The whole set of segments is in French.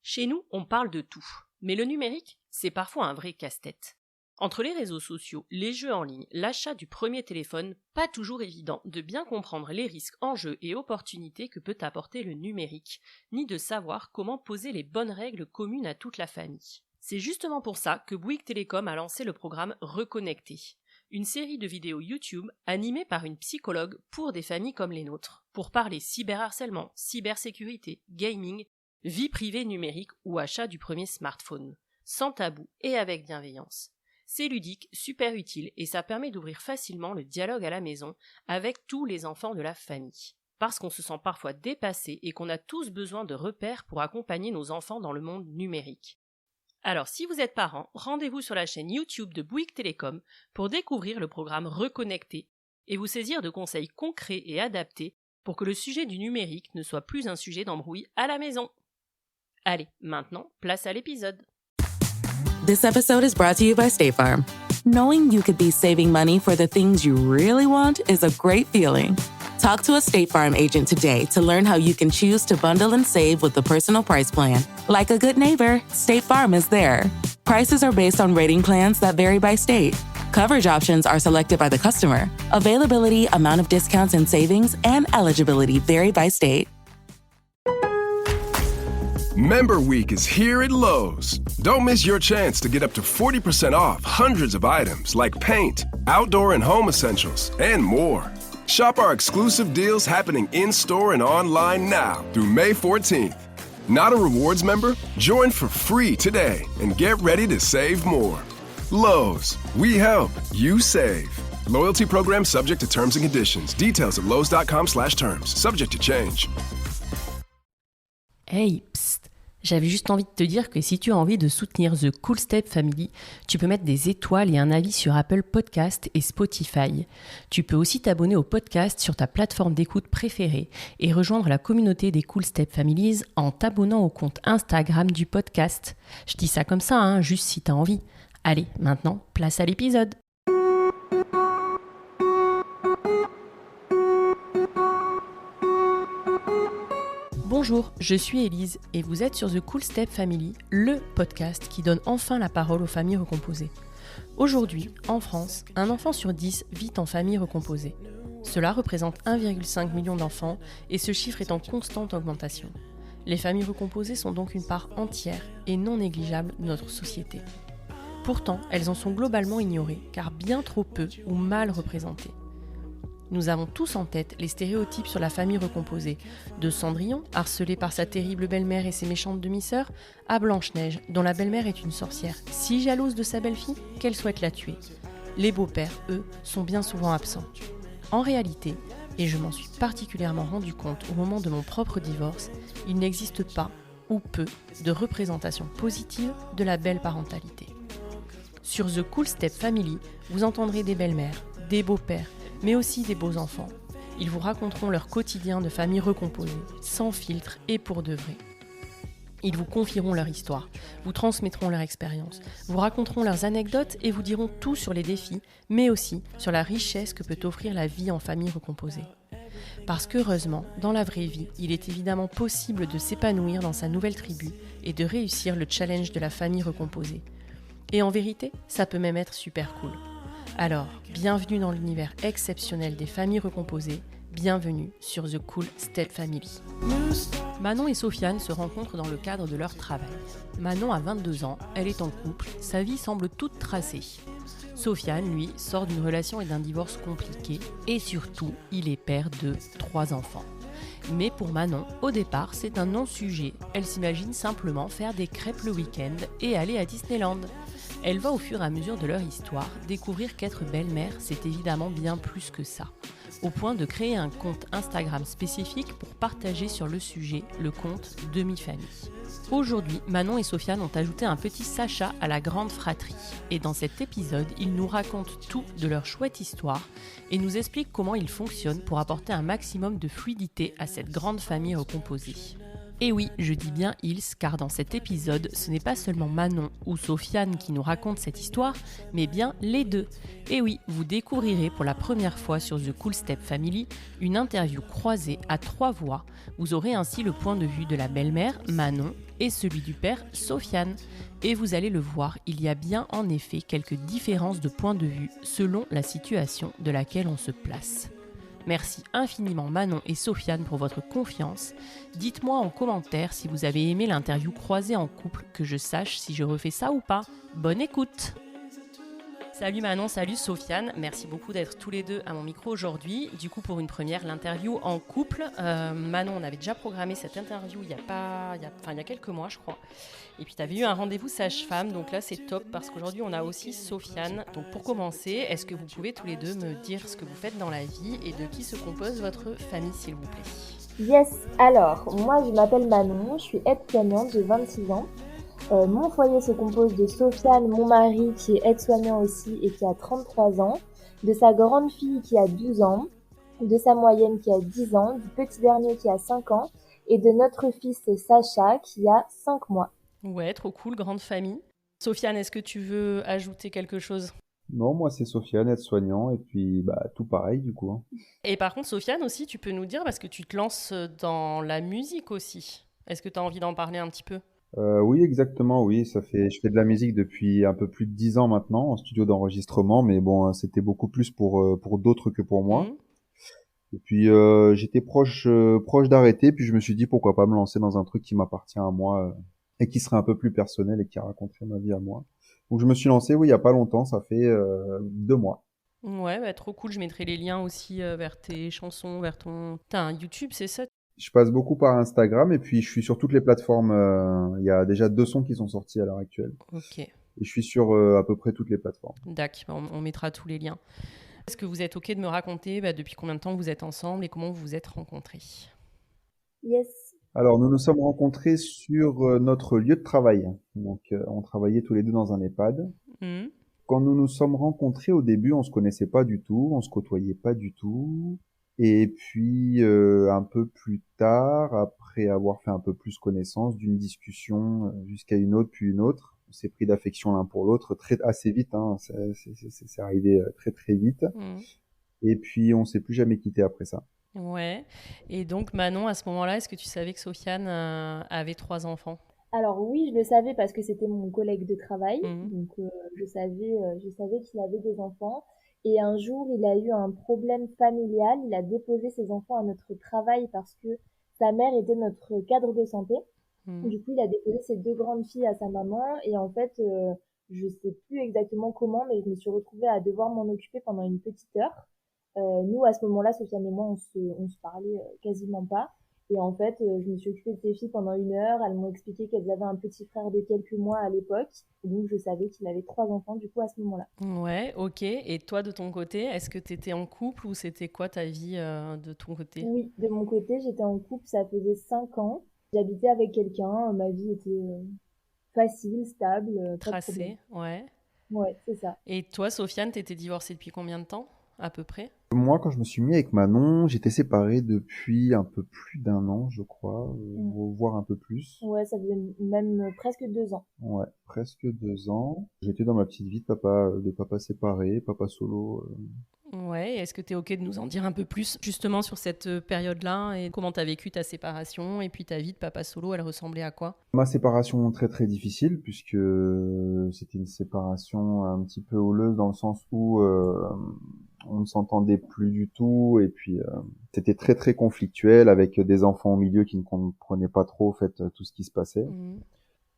Chez nous, on parle de tout, mais le numérique, c'est parfois un vrai casse-tête. Entre les réseaux sociaux, les jeux en ligne, l'achat du premier téléphone, pas toujours évident de bien comprendre les risques, enjeux et opportunités que peut apporter le numérique, ni de savoir comment poser les bonnes règles communes à toute la famille. C'est justement pour ça que Bouygues Télécom a lancé le programme Reconnecter, une série de vidéos YouTube animée par une psychologue pour des familles comme les nôtres, pour parler cyberharcèlement, cybersécurité, gaming, vie privée numérique ou achat du premier smartphone, sans tabou et avec bienveillance. C'est ludique, super utile et ça permet d'ouvrir facilement le dialogue à la maison avec tous les enfants de la famille. Parce qu'on se sent parfois dépassé et qu'on a tous besoin de repères pour accompagner nos enfants dans le monde numérique. Alors si vous êtes parents, rendez-vous sur la chaîne YouTube de Bouygues Télécom pour découvrir le programme Reconnecter et vous saisir de conseils concrets et adaptés pour que le sujet du numérique ne soit plus un sujet d'embrouille à la maison. Allez, maintenant, place à l'épisode. This episode is brought to you by State Farm. Knowing you could be saving money for the things you really want is a great feeling. Talk to a State Farm agent today to learn how you can choose to bundle and save with the Personal Price Plan. Like a good neighbor, State Farm is there. Prices are based on rating plans that vary by state. Coverage options are selected by the customer. Availability, amount of discounts and savings, and eligibility vary by state. Member Week is here at Lowe's. Don't miss your chance to get up to 40% off hundreds of items like paint, outdoor and home essentials, and more. Shop our exclusive deals happening in-store and online now through May 14th. Not a rewards member? Join for free today and get ready to save more. Lowe's, we help, you save. Loyalty program subject to terms and conditions. Details at lowes.com/terms. Subject to change. Hey, psst, j'avais juste envie de te dire que si tu as envie de soutenir The Cool Step Family, tu peux mettre des étoiles et un avis sur Apple Podcast et Spotify. Tu peux aussi t'abonner au podcast sur ta plateforme d'écoute préférée et rejoindre la communauté des Cool Step Families en t'abonnant au compte Instagram du podcast. Je dis ça comme ça, juste si tu as envie. Allez, maintenant, place à l'épisode. Bonjour, je suis Élise et vous êtes sur The Cool Step Family, le podcast qui donne enfin la parole aux familles recomposées. Aujourd'hui, en France, un enfant sur 10 vit en famille recomposée. Cela représente 1,5 million d'enfants et ce chiffre est en constante augmentation. Les familles recomposées sont donc une part entière et non négligeable de notre société. Pourtant, elles en sont globalement ignorées car bien trop peu ou mal représentées. Nous avons tous en tête les stéréotypes sur la famille recomposée, de Cendrillon, harcelé par sa terrible belle-mère et ses méchantes demi-sœurs, à Blanche-Neige, dont la belle-mère est une sorcière si jalouse de sa belle-fille qu'elle souhaite la tuer. Les beaux-pères, eux, sont bien souvent absents. En réalité, et je m'en suis particulièrement rendu compte au moment de mon propre divorce, il n'existe pas, ou peu, de représentation positive de la belle parentalité. Sur The Cool Step Family, vous entendrez des belles-mères, des beaux-pères, mais aussi des beaux enfants. Ils vous raconteront leur quotidien de famille recomposée, sans filtre et pour de vrai. Ils vous confieront leur histoire, vous transmettront leur expérience, vous raconteront leurs anecdotes et vous diront tout sur les défis, mais aussi sur la richesse que peut offrir la vie en famille recomposée. Parce qu'heureusement, dans la vraie vie, il est évidemment possible de s'épanouir dans sa nouvelle tribu et de réussir le challenge de la famille recomposée. Et en vérité, ça peut même être super cool. Alors, bienvenue dans l'univers exceptionnel des familles recomposées, bienvenue sur The Cool Step Family. Manon et Sofiane se rencontrent dans le cadre de leur travail. Manon a 22 ans, elle est en couple, sa vie semble toute tracée. Sofiane, lui, sort d'une relation et d'un divorce compliqué et surtout, il est père de 3 enfants. Mais pour Manon, au départ, c'est un non-sujet. Elle s'imagine simplement faire des crêpes le week-end et aller à Disneyland. Elle va au fur et à mesure de leur histoire découvrir qu'être belle-mère, c'est évidemment bien plus que ça, au point de créer un compte Instagram spécifique pour partager sur le sujet, le compte Demi-Famille. Aujourd'hui, Manon et Sofiane ont ajouté un petit Sacha à la grande fratrie. Et dans cet épisode, ils nous racontent tout de leur chouette histoire et nous expliquent comment ils fonctionnent pour apporter un maximum de fluidité à cette grande famille recomposée. Et oui, je dis bien ils, car dans cet épisode, ce n'est pas seulement Manon ou Sofiane qui nous racontent cette histoire, mais bien les deux. Et oui, vous découvrirez pour la première fois sur The Cool Step Family une interview croisée à 3 voix. Vous aurez ainsi le point de vue de la belle-mère, Manon, et celui du père, Sofiane. Et vous allez le voir, il y a bien en effet quelques différences de point de vue selon la situation de laquelle on se place. Merci infiniment Manon et Sofiane pour votre confiance. Dites-moi en commentaire si vous avez aimé l'interview croisée en couple, que je sache si je refais ça ou pas. Bonne écoute! Salut Manon, salut Sofiane, merci beaucoup d'être tous les deux à mon micro aujourd'hui. Du coup, pour une première, l'interview en couple. Manon, on avait déjà programmé cette interview il y a quelques mois, je crois. Et puis, tu avais eu un rendez-vous sage-femme, donc là, c'est top parce qu'aujourd'hui, on a aussi Sofiane. Donc, pour commencer, est-ce que vous pouvez tous les deux me dire ce que vous faites dans la vie et de qui se compose votre famille, s'il vous plaît? Yes, alors, moi, je m'appelle Manon, je suis aide-soignante, j'ai 26 ans. Mon foyer se compose de Sofiane, mon mari, qui est aide-soignant aussi et qui a 33 ans, de sa grande fille qui a 12 ans, de sa moyenne qui a 10 ans, du petit dernier qui a 5 ans, et de notre fils Sacha qui a 5 mois. Ouais, trop cool, grande famille. Sofiane, est-ce que tu veux ajouter quelque chose? Non, moi c'est Sofiane, aide-soignant, et puis tout pareil du coup. Et par contre, Sofiane aussi, tu peux nous dire, parce que tu te lances dans la musique aussi. Est-ce que tu as envie d'en parler un petit peu? Oui, exactement, oui. Je fais de la musique depuis un peu plus de 10 ans maintenant, en studio d'enregistrement, mais bon, c'était beaucoup plus pour d'autres que pour moi. Et puis j'étais proche d'arrêter, puis je me suis dit pourquoi pas me lancer dans un truc qui m'appartient à moi et qui serait un peu plus personnel et qui raconterait ma vie à moi. Donc je me suis lancé, oui, il y a pas longtemps, ça fait 2 mois. Ouais, trop cool. Je mettrai les liens aussi vers tes chansons, vers ton... T'as un YouTube, c'est ça? Je passe beaucoup par Instagram et puis je suis sur toutes les plateformes. Il y a déjà 2 sons qui sont sortis à l'heure actuelle. Ok. Et je suis sur à peu près toutes les plateformes. D'accord, on mettra tous les liens. Est-ce que vous êtes ok de me raconter depuis combien de temps vous êtes ensemble et comment vous vous êtes rencontrés? Yes. Alors nous nous sommes rencontrés sur notre lieu de travail. Donc on travaillait tous les deux dans un EHPAD. Quand nous nous sommes rencontrés au début, on se connaissait pas du tout, on se côtoyait pas du tout. Et puis un peu plus tard, après avoir fait un peu plus connaissance, d'une discussion jusqu'à une autre, puis une autre, on s'est pris d'affection l'un pour l'autre assez vite. Hein, c'est arrivé très très vite. Et puis on s'est plus jamais quitté après ça. Ouais. Et donc Manon, à ce moment-là, est-ce que tu savais que Sofiane avait 3 enfants? Alors oui, je le savais parce que c'était mon collègue de travail, donc je savais qu'il avait des enfants. Et un jour, il a eu un problème familial. Il a déposé ses enfants à notre travail parce que sa mère était notre cadre de santé. Du coup, il a déposé ses 2 grandes filles à sa maman. Et en fait, je sais plus exactement comment, mais je me suis retrouvée à devoir m'en occuper pendant une petite heure. Nous, à ce moment-là, Sofiane et moi, on se parlait quasiment pas. Et en fait, je me suis occupée de ces filles pendant 1 heure. Elles m'ont expliqué qu'elles avaient un petit frère de quelques mois à l'époque. Et donc, je savais qu'il avait 3 enfants, du coup, à ce moment-là. Ouais, ok. Et toi, de ton côté, est-ce que tu étais en couple ou c'était quoi ta vie de ton côté? Oui, de mon côté, j'étais en couple, ça faisait 5 ans. J'habitais avec quelqu'un. Ma vie était facile, stable, pas de problème. Tracé, ouais. Ouais, c'est ça. Et toi, Sofiane, t'étais divorcée depuis combien de temps, à peu près? Moi, quand je me suis mis avec Manon, j'étais séparé depuis un peu plus d'1 an, je crois, voire un peu plus. Ouais, ça faisait même presque 2 ans. Ouais, presque 2 ans. J'étais dans ma petite vie de papa séparé, papa solo. Ouais, est-ce que tu es ok de nous en dire un peu plus justement sur cette période-là et comment tu as vécu ta séparation et puis ta vie de papa solo, elle ressemblait à quoi? Ma séparation très très difficile puisque c'était une séparation un petit peu houleuse dans le sens où on ne s'entendait plus du tout et puis c'était très très conflictuel avec des enfants au milieu qui ne comprenaient pas trop en fait tout ce qui se passait.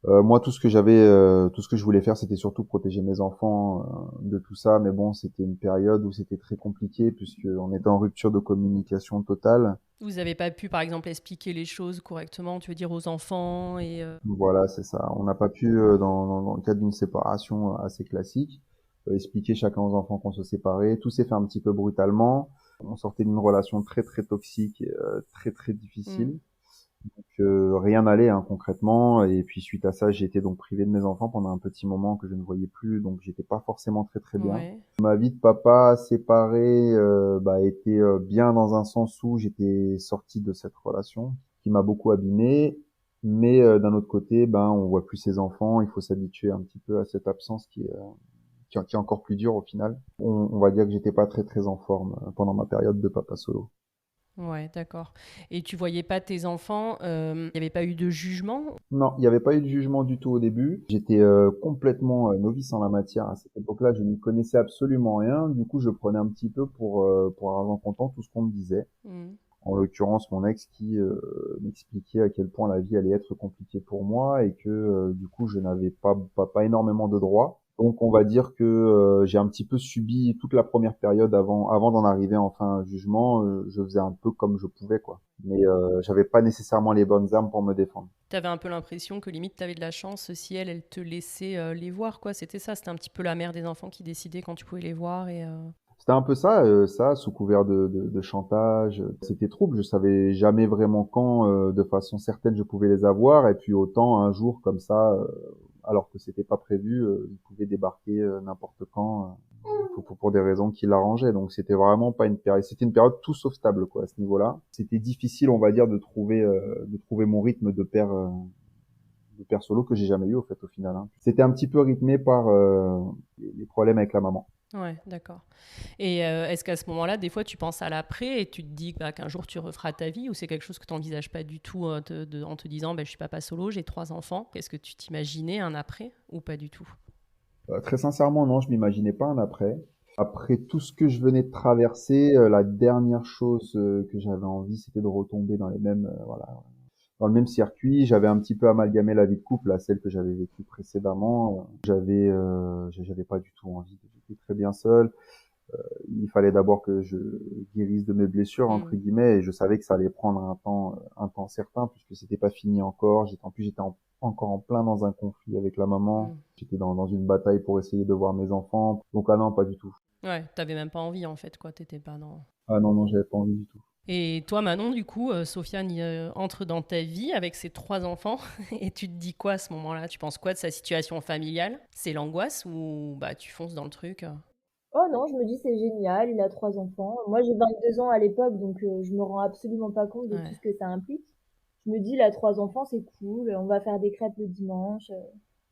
Moi, tout ce que je voulais faire, c'était surtout protéger mes enfants de tout ça. Mais bon, c'était une période où c'était très compliqué puisqu'on était en rupture de communication totale. Vous n'avez pas pu, par exemple, expliquer les choses correctement, tu veux dire, aux enfants et Voilà, c'est ça. On n'a pas pu, dans le cadre d'une séparation assez classique, expliquer chacun aux enfants qu'on se séparait. Tout s'est fait un petit peu brutalement. On sortait d'une relation très très toxique et très très difficile. Donc rien n'allait concrètement, et puis suite à ça j'ai été donc privé de mes enfants pendant un petit moment que je ne voyais plus, donc j'étais pas forcément très très bien. Ouais. Ma vie de papa séparé était bien dans un sens où j'étais sorti de cette relation qui m'a beaucoup abîmé, mais d'un autre côté on voit plus ses enfants, il faut s'habituer un petit peu à cette absence qui est encore plus dure au final. On va dire que j'étais pas très très en forme pendant ma période de papa solo. Ouais, d'accord. Et tu voyais pas tes enfants, il n'y avait pas eu de jugement? Non, il n'y avait pas eu de jugement du tout au début. J'étais complètement novice en la matière. À cette époque-là, je n'y connaissais absolument rien. Du coup, je prenais un petit peu pour argent comptant tout ce qu'on me disait. Mmh. En l'occurrence, mon ex qui m'expliquait à quel point la vie allait être compliquée pour moi et que du coup, je n'avais pas énormément de droits. Donc, on va dire que j'ai un petit peu subi toute la première période avant d'en arriver enfin à un jugement. Je faisais un peu comme je pouvais, quoi. Mais j'avais pas nécessairement les bonnes armes pour me défendre. T'avais un peu l'impression que limite t'avais de la chance si elle te laissait les voir, quoi. C'était ça, c'était un petit peu la mère des enfants qui décidait quand tu pouvais les voir et... C'était un peu ça, sous couvert de chantage. C'était trouble, je savais jamais vraiment quand, de façon certaine, je pouvais les avoir. Et puis autant un jour comme ça, alors que c'était pas prévu, ils pouvaient débarquer n'importe quand pour des raisons qui l'arrangeaient. Donc c'était vraiment pas une période, c'était une période tout sauf stable quoi à ce niveau-là. C'était difficile, on va dire, de trouver mon rythme de père solo que j'ai jamais eu au fait au final. Hein. C'était un petit peu rythmé par les problèmes avec la maman. Ouais, d'accord. Et est-ce qu'à ce moment-là, des fois, tu penses à l'après et tu te dis qu'un jour tu referas ta vie ou c'est quelque chose que tu n'envisages pas du tout en te disant je suis papa solo, j'ai 3 enfants. Est-ce que tu t'imaginais un après ou pas du tout? Très sincèrement, non, je m'imaginais pas un après. Après tout ce que je venais de traverser, la dernière chose que j'avais envie, c'était de retomber dans les mêmes, voilà, dans le même circuit. J'avais un petit peu amalgamé la vie de couple à celle que j'avais vécue précédemment. J'avais pas du tout envie. J'étais très bien seul. Il fallait d'abord que je guérisse de mes blessures entre guillemets, et je savais que ça allait prendre un temps certain puisque c'était pas fini encore. J'étais encore en plein dans un conflit avec la maman. J'étais dans une bataille pour essayer de voir mes enfants. Donc ah non, pas du tout. Ouais, t'avais même pas envie en fait, quoi. T'étais pas dans... Ah non, non, j'avais pas envie du tout. Et toi, Manon, du coup, Sofiane entre dans ta vie avec ses 3 enfants et tu te dis quoi à ce moment-là? Tu penses quoi de sa situation familiale? C'est l'angoisse ou tu fonces dans le truc? Oh non, je me dis c'est génial, il a 3 enfants. Moi j'ai 22 ans à l'époque, donc je me rends absolument pas compte de tout Ouais. ce que ça implique. Je me dis, il a 3 enfants, c'est cool, on va faire des crêpes le dimanche,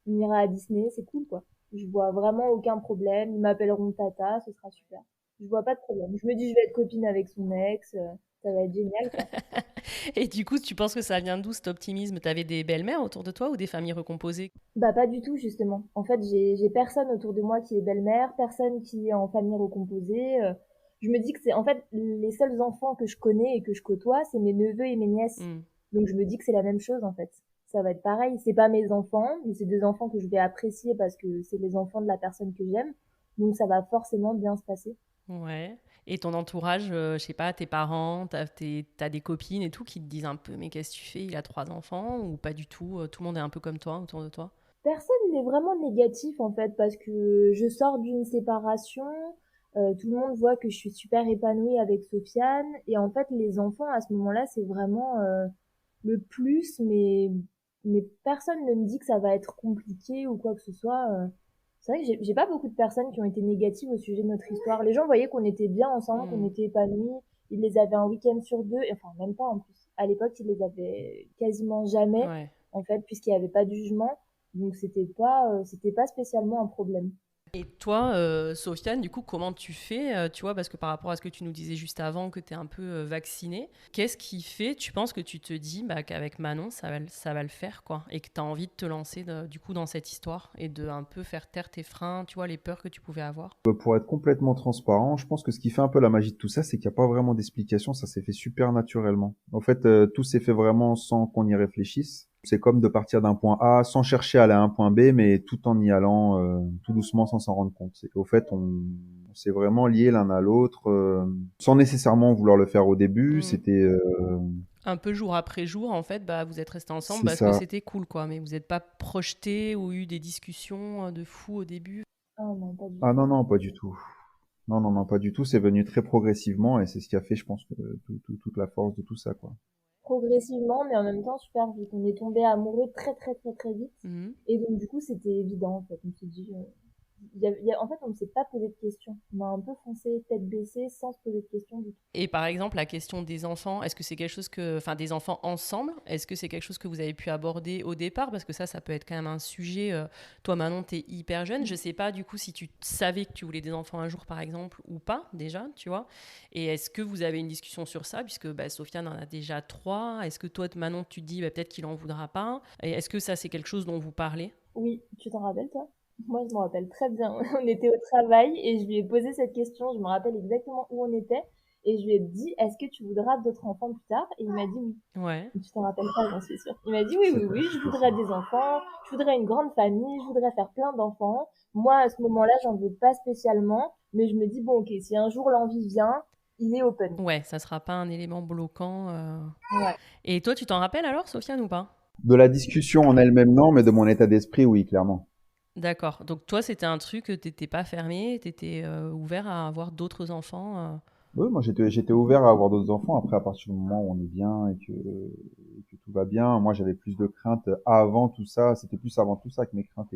on ira à Disney, c'est cool quoi. Je vois vraiment aucun problème, ils m'appelleront Tata, ce sera super. Je vois pas de problème. Je me dis, je vais être copine avec son ex, ça va être génial quoi. Et du coup, tu penses que ça vient d'où cet optimisme? T'avais des belles-mères autour de toi ou des familles recomposées? Bah pas du tout justement. En fait, j'ai personne autour de moi qui est belle-mère, personne qui est en famille recomposée. Je me dis que c'est en fait les seuls enfants que je connais et que je côtoie, c'est mes neveux et mes nièces. Hmm. Donc je me dis que c'est la même chose en fait. Ça va être pareil. C'est pas mes enfants, mais c'est des enfants que je vais apprécier parce que c'est les enfants de la personne que j'aime. Donc ça va forcément bien se passer. Ouais. Et ton entourage, je sais pas, tes parents, t'as des copines et tout qui te disent un peu, mais qu'est-ce que tu fais? Il a 3 enfants ou pas du tout? Tout le monde est un peu comme toi autour de toi? Personne n'est vraiment négatif en fait parce que je sors d'une séparation. Tout le monde voit que je suis super épanouie avec Sofiane et en fait les enfants à ce moment-là c'est vraiment le plus mais personne ne me dit que ça va être compliqué ou quoi que ce soit. C'est vrai que j'ai pas beaucoup de personnes qui ont été négatives au sujet de notre histoire. Les gens voyaient qu'on était bien ensemble, qu'on Hmm. était épanouis. Ils les avaient un week-end sur 2, enfin même pas en plus. À l'époque ils les avaient quasiment jamais Ouais. en fait puisqu'il n'y avait pas de jugement. Donc c'était pas spécialement un problème. Et toi, Sofiane, du coup, comment tu fais, tu vois, parce que par rapport à ce que tu nous disais juste avant, que tu es un peu vaccinée, qu'est-ce qui fait, tu penses que tu te dis qu'avec Manon, ça va le faire, quoi, et que tu as envie de te lancer, du coup, dans cette histoire, et de un peu faire taire tes freins, tu vois, les peurs que tu pouvais avoir? Pour être complètement transparent, je pense que ce qui fait un peu la magie de tout ça, c'est qu'il n'y a pas vraiment d'explication, ça s'est fait super naturellement. En fait, tout s'est fait vraiment sans qu'on y réfléchisse. C'est comme de partir d'un point A sans chercher à aller à un point B, mais tout en y allant tout doucement sans s'en rendre compte. C'est qu'au fait, on s'est vraiment liés l'un à l'autre sans nécessairement vouloir le faire au début. Mhm. C'était Un peu jour après jour, en fait, vous êtes restés ensemble c'est parce que ça. c'était cool, quoi, mais vous n'êtes pas projetés ou eu des discussions de fou au début? Ah non, pas du Ah tout. non non, pas du tout. Non non non, pas du tout. C'est venu très progressivement et c'est ce qui a fait, je pense, que toute la force de tout ça, quoi. Progressivement, mais en même temps super vite. On est tombé amoureux très très très très vite. Mhm. Et donc du coup c'était évident en fait. On s'est dit En fait, on ne s'est pas posé de questions. On a un peu foncé tête baissée sans se poser de questions du tout. Et par exemple, la question des enfants, est-ce que c'est quelque chose des enfants ensemble, est-ce que c'est quelque chose que vous avez pu aborder au départ? Parce que ça peut être quand même un sujet. Toi, Manon, t'es hyper jeune. Je sais pas, du coup, si tu savais que tu voulais des enfants un jour, par exemple, ou pas, déjà, tu vois. Et est-ce que vous avez une discussion sur ça? Puisque Sofiane en a déjà 3. Est-ce que toi, Manon, tu te dis peut-être qu'il en voudra pas? Et est-ce que ça, c'est quelque chose dont vous parlez? Oui, tu t'en rappelles, toi? Moi, je me rappelle très bien. On était au travail et je lui ai posé cette question. Je me rappelle exactement où on était. Et je lui ai dit, est-ce que tu voudras d'autres enfants plus tard? Et il m'a dit oui. Ouais. Tu t'en rappelles pas, j'en suis sûre. Il m'a dit oui, je voudrais des enfants. Je voudrais une grande famille. Je voudrais faire plein d'enfants. Moi, à ce moment-là, j'en veux pas spécialement. Mais je me dis, bon, ok, si un jour l'envie vient, il est open. Ouais, ça sera pas un élément bloquant. Ouais. Et toi, tu t'en rappelles alors, Sofiane, ou pas? De la discussion en elle-même, non, mais de mon état d'esprit, oui, clairement. D'accord. Donc toi, c'était un truc que t'étais pas fermé, t'étais ouvert à avoir d'autres enfants. Oui, moi j'étais ouvert à avoir d'autres enfants. Après, à partir du moment où on est bien et que tout va bien, moi j'avais plus de craintes avant tout ça. C'était plus avant tout ça que mes craintes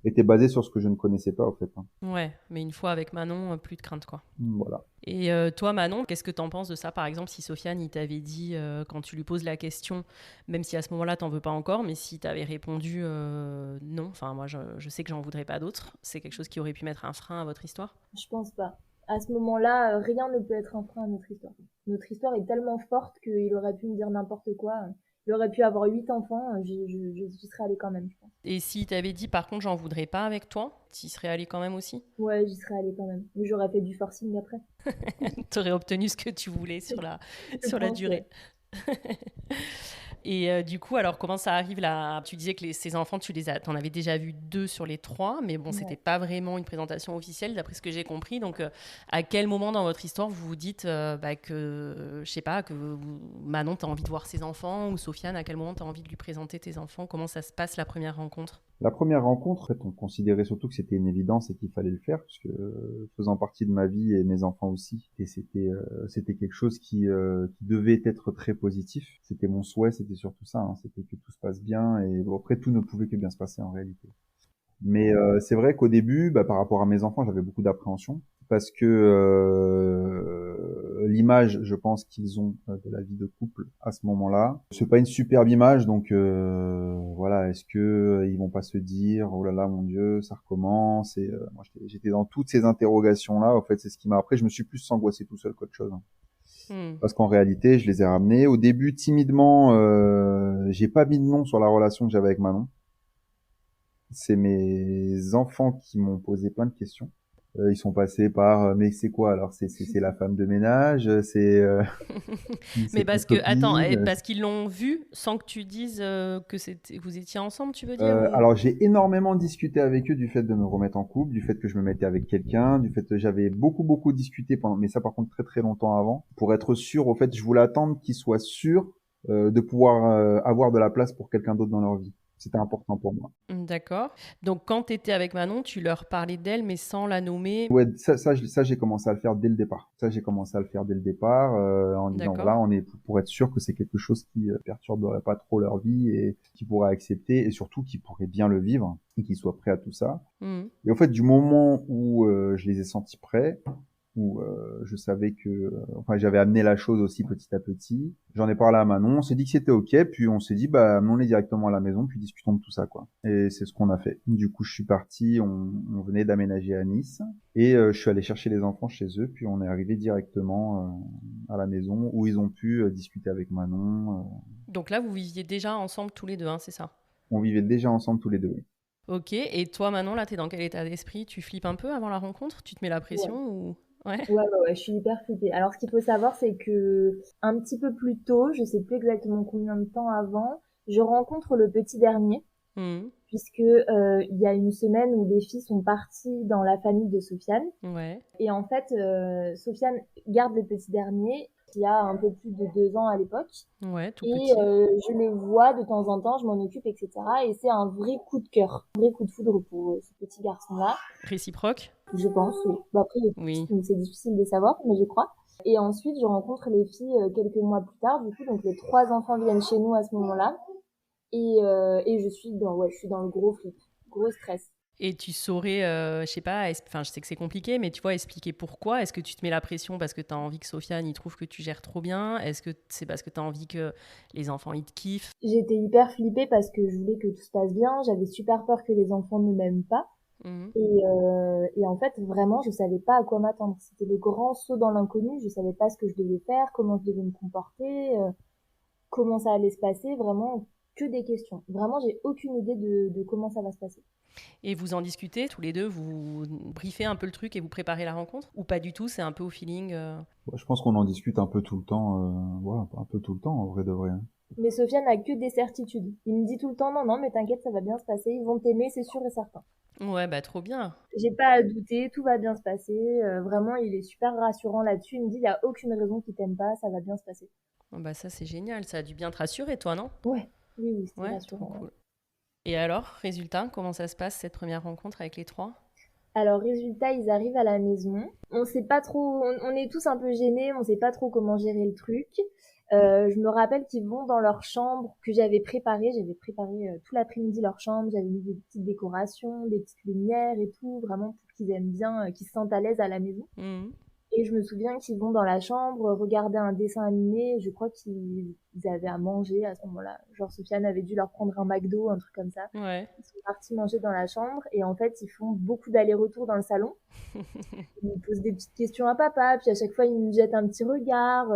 étaient basées sur ce que je ne connaissais pas, au fait. Hein. Ouais, mais une fois avec Manon, plus de crainte, quoi. Voilà. Et toi, Manon, qu'est-ce que t'en penses de ça? Par exemple, si Sofiane, il t'avait dit, quand tu lui poses la question, même si à ce moment-là, t'en veux pas encore, mais si t'avais répondu non, enfin moi, je sais que j'en voudrais pas d'autres, c'est quelque chose qui aurait pu mettre un frein à votre histoire? Je pense pas. À ce moment-là, rien ne peut être un frein à notre histoire. Notre histoire est tellement forte qu'il aurait pu me dire n'importe quoi. Il aurait pu avoir 8 enfants, j'y serais allée quand même, je pense. Et s'il t'avait dit, par contre, j'en voudrais pas avec toi, t'y serais allée quand même aussi? Ouais, j'y serais allée quand même. Mais j'aurais fait du forcing après. T'aurais obtenu ce que tu voulais sur la durée. Ouais. Et du coup, alors comment ça arrive là? Tu disais que ces enfants, t'en avais déjà vu 2 sur les 3, mais bon, c'était pas vraiment une présentation officielle, d'après ce que j'ai compris. Donc, à quel moment dans votre histoire vous vous dites que, je sais pas, que Manon, t'as envie de voir ses enfants, ou Sofiane, à quel moment t'as envie de lui présenter tes enfants? Comment ça se passe la première rencontre? La première rencontre, en fait, on considérait surtout que c'était une évidence et qu'il fallait le faire, puisque faisant partie de ma vie et mes enfants aussi, et c'était quelque chose qui devait être très positif. C'était mon souhait, c'était surtout ça, hein, c'était que tout se passe bien, et bon, après tout ne pouvait que bien se passer en réalité. Mais c'est vrai qu'au début, par rapport à mes enfants, j'avais beaucoup d'appréhension parce que l'image, je pense qu'ils ont de la vie de couple à ce moment-là, c'est pas une superbe image, donc voilà, est-ce que ils vont pas se dire oh là là mon Dieu, ça recommence et moi j'étais dans toutes ces interrogations-là. En fait, c'est ce qui m'a après je me suis plus angoissé tout seul qu'autre chose. Hein. Parce qu'en réalité, je les ai ramenés au début timidement, j'ai pas mis de nom sur la relation que j'avais avec Manon. C'est mes enfants qui m'ont posé plein de questions. Ils sont passés par mais c'est quoi alors c'est la femme de ménage mais parce que attends parce qu'ils l'ont vu sans que tu dises que vous étiez ensemble, tu veux dire alors j'ai énormément discuté avec eux du fait de me remettre en couple, du fait que je me mettais avec quelqu'un, du fait que j'avais beaucoup discuté mais ça par contre très très longtemps avant pour être sûr. Au fait, je voulais attendre qu'ils soient sûrs de pouvoir avoir de la place pour quelqu'un d'autre dans leur vie. C'était important pour moi. D'accord. Donc, quand tu étais avec Manon, tu leur parlais d'elle, mais sans la nommer. Ouais, ça j'ai commencé à le faire dès le départ. Ça, j'ai commencé à le faire dès le départ, en disant, voilà, on est pour être sûr que c'est quelque chose qui perturberait pas trop leur vie et qui pourrait accepter et surtout qui pourrait bien le vivre et qui soit prêt à tout ça. Et en fait, du moment où je les ai sentis prêts, où je savais que enfin j'avais amené la chose aussi petit à petit. J'en ai parlé à Manon, on s'est dit que c'était OK, puis on s'est dit amenons-les directement à la maison puis discutons de tout ça quoi. Et c'est ce qu'on a fait. Du coup, je suis parti, on venait d'aménager à Nice et je suis allé chercher les enfants chez eux, puis on est arrivé directement à la maison où ils ont pu discuter avec Manon. Donc là, vous viviez déjà ensemble tous les deux, hein, c'est ça? On vivait déjà ensemble tous les deux. Oui. OK, et toi Manon, là, t'es dans quel état d'esprit? Tu flippes un peu avant la rencontre? Tu te mets la pression ou... Ouais, je suis hyper flippée. Alors, ce qu'il faut savoir, c'est que un petit peu plus tôt, je sais plus exactement combien de temps avant, je rencontre le petit dernier, puisque il y a une semaine où les filles sont parties dans la famille de Sofiane. Ouais. Et en fait, Sofiane garde le petit dernier, qui a un peu plus de 2 ans à l'époque. Ouais, tout et petit. Je les vois de temps en temps, je m'en occupe, etc. Et c'est un vrai coup de cœur, un vrai coup de foudre pour ce petit garçon-là. Réciproque? Je pense, oui. Après, oui. Donc c'est difficile de savoir, mais je crois. Et ensuite, je rencontre les filles quelques mois plus tard, du coup, donc les 3 enfants viennent chez nous à ce moment-là. Et je suis dans le gros flip, gros stress. Et tu saurais, je sais pas, je sais que c'est compliqué, mais tu vois, expliquer pourquoi. Est-ce que tu te mets la pression parce que tu as envie que Sofiane, il trouve que tu gères trop bien? Est-ce que c'est parce que tu as envie que les enfants, ils te kiffent? J'étais hyper flippée parce que je voulais que tout se passe bien. J'avais super peur que les enfants ne m'aiment pas. Et en fait, vraiment, je savais pas à quoi m'attendre. C'était le grand saut dans l'inconnu. Je savais pas ce que je devais faire, comment je devais me comporter, comment ça allait se passer. Vraiment, que des questions. Vraiment, j'ai aucune idée de comment ça va se passer. Et vous en discutez tous les deux, vous briefez un peu le truc et vous préparez la rencontre? Ou pas du tout, c'est un peu au feeling Je pense qu'on en discute un peu tout le temps, voilà, un peu tout le temps en vrai de vrai. Mais Sofiane n'a que des certitudes. Il me dit tout le temps, non, non, mais t'inquiète, ça va bien se passer. Ils vont t'aimer, c'est sûr et certain. Ouais, bah trop bien. J'ai pas à douter, tout va bien se passer. Vraiment, il est super rassurant là-dessus. Il me dit, il y a aucune raison qu'il t'aime pas, ça va bien se passer. Oh, bah ça, c'est génial. Ça a dû bien te rassurer, toi, non? Ouais, oui, oui, c'était Ouais, rassurant. trop cool. Et alors, résultat, comment ça se passe cette première rencontre avec les trois? Alors, résultat, ils arrivent à la maison. On sait pas trop, on est tous un peu gênés, on sait pas trop comment gérer le truc. Je me rappelle qu'ils vont dans leur chambre que j'avais préparée. J'avais préparé tout l'après-midi leur chambre. J'avais mis des petites décorations, des petites lumières et tout, vraiment pour qu'ils aiment bien, qu'ils se sentent à l'aise à la maison. Et je me souviens qu'ils vont dans la chambre regarder un dessin animé. Je crois qu'ils avaient à manger à ce moment-là. Genre Sofiane avait dû leur prendre un McDo, un truc comme ça. Ouais. Ils sont partis manger dans la chambre et en fait ils font beaucoup d'allers-retours dans le salon. Ils posent des petites questions à papa, puis à chaque fois ils nous jettent un petit regard.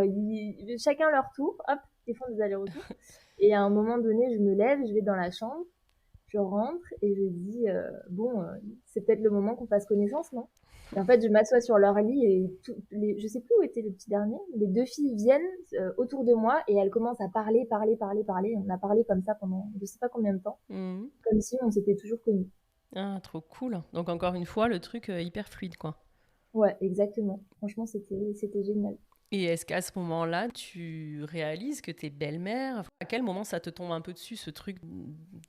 Chacun leur tour, hop, ils font des allers-retours. Et à un moment donné, je me lève, je vais dans la chambre, je rentre et je dis c'est peut-être le moment qu'on fasse connaissance, non? Et en fait, je m'assois sur leur lit et je sais plus où était le petit dernier. Les deux filles viennent autour de moi et elles commencent à parler. On a parlé comme ça pendant je sais pas combien de temps, comme si on s'était toujours connus. Ah, trop cool. Donc encore une fois, le truc hyper fluide, quoi. Ouais, exactement. Franchement, c'était génial. Et est-ce qu'à ce moment-là, tu réalises que t'es belle-mère? À quel moment ça te tombe un peu dessus, ce truc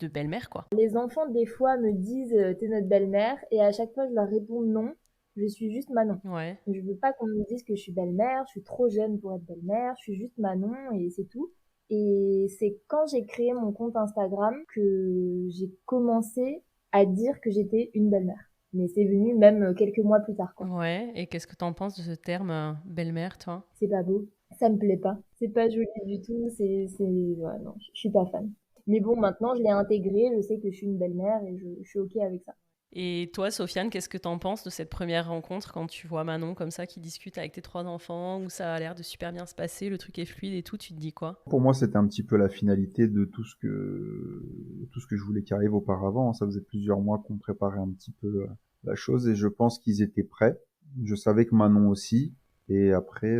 de belle-mère, quoi? Les enfants, des fois, me disent t'es notre belle-mère et à chaque fois, je leur réponds non. Je suis juste Manon. Ouais. Je veux pas qu'on me dise que je suis belle-mère, je suis trop jeune pour être belle-mère, je suis juste Manon et c'est tout. Et c'est quand j'ai créé mon compte Instagram que j'ai commencé à dire que j'étais une belle-mère. Mais c'est venu même quelques mois plus tard, quoi. Ouais, et qu'est-ce que t'en penses de ce terme belle-mère, toi? C'est pas beau, ça me plaît pas. C'est pas joli du tout, ouais, non, je suis pas fan. Mais bon, maintenant, je l'ai intégré, je sais que je suis une belle-mère et je suis ok avec ça. Et toi, Sofiane, qu'est-ce que t'en penses de cette première rencontre quand tu vois Manon comme ça qui discute avec tes trois enfants, où ça a l'air de super bien se passer, le truc est fluide et tout, tu te dis quoi? Pour moi, c'était un petit peu la finalité de tout ce que je voulais qu'il arrive auparavant. Ça faisait plusieurs mois qu'on préparait un petit peu la chose et je pense qu'ils étaient prêts. Je savais que Manon aussi. Et après,